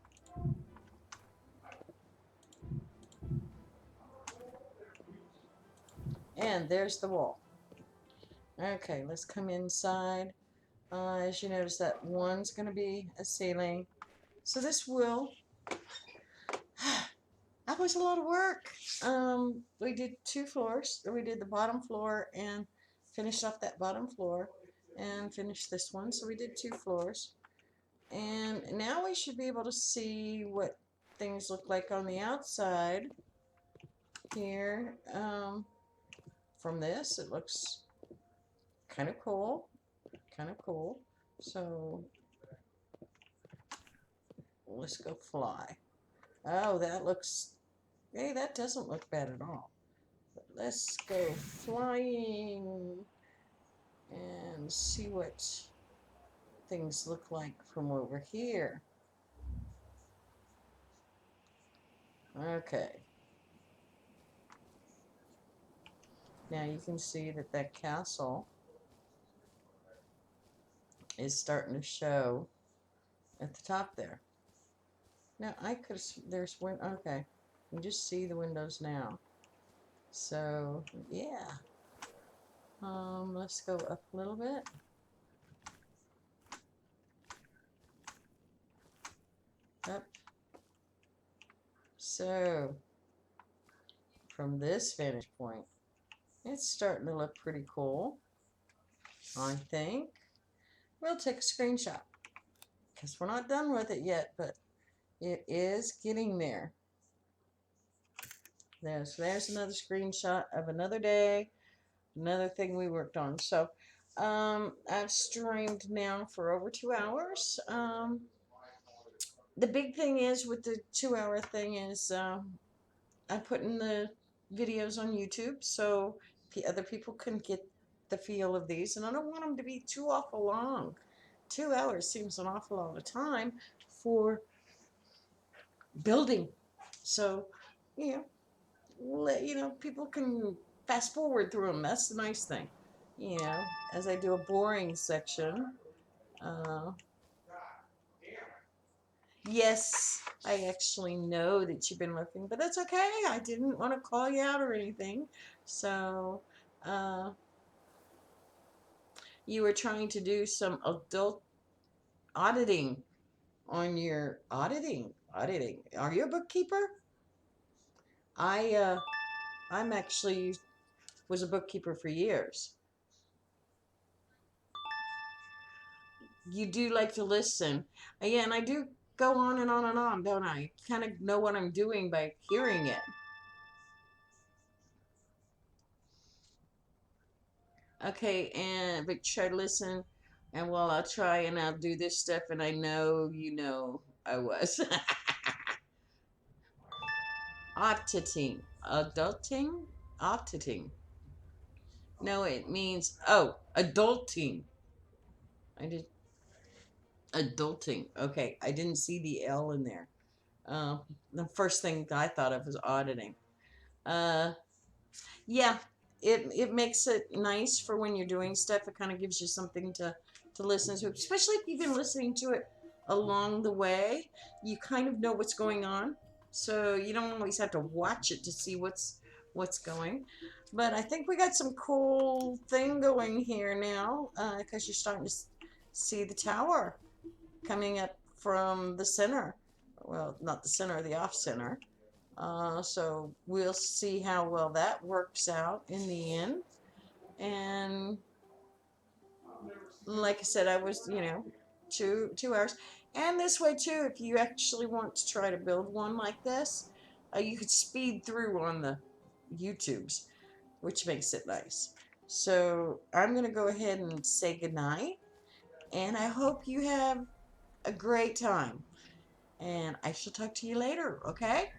And there's the wall. Okay, let's come inside. As you notice, that one's going to be a ceiling. So this will... That was a lot of work. We did 2 floors. We did the bottom floor and finished off that bottom floor and finished this one. So we did 2 floors. And now we should be able to see what things look like on the outside here. From this, it looks kind of cool. Kind of cool. So let's go fly. Oh, that looks... Hey, that doesn't look bad at all. But let's go flying and see what things look like from over here. Okay. Now you can see that that castle is starting to show at the top there. Now I could... There's okay. You can just see the windows now. So yeah. Let's go up a little bit. Up. So from this vantage point, it's starting to look pretty cool, I think. We'll take a screenshot because we're not done with it yet, but it is getting there. There's another screenshot of another day, another thing we worked on. So I've streamed now for over 2 hours. The big thing is with the 2-hour thing is I'm putting the videos on YouTube so other people can get the feel of these, and I don't want them to be too awful long. 2 hours seems an awful lot of time for building. So, people can fast forward through them. That's the nice thing. As I do a boring section. Yes, I actually know that you've been looking, but that's okay. I didn't want to call you out or anything. So, you were trying to do some adult auditing on your auditing. Are you a bookkeeper? I'm actually was a bookkeeper for years. You do like to listen. Yeah, and I do go on and on and on, don't I? Kind of know what I'm doing by hearing it. Okay, but try to listen, and while I'll try and I'll do this stuff, and I know I was. Auditing. Adulting? Auditing. No, it means, adulting. I did. Adulting. Okay, I didn't see the L in there. The first thing I thought of was auditing. Yeah, it makes it nice for when you're doing stuff. It kind of gives you something to listen to, especially if you've been listening to it along the way. You kind of know what's going on, so you don't always have to watch it to see what's going. But I think we got some cool thing going here now because you're starting to see the tower. coming up from the center. Well, not the center, the off center. So we'll see how well that works out in the end. And like I said, I was, 2 hours. And this way too, if you actually want to try to build one like this, you could speed through on the YouTubes, which makes it nice. So I'm going to go ahead and say goodnight. And I hope you have a great time. And I shall talk to you later, okay?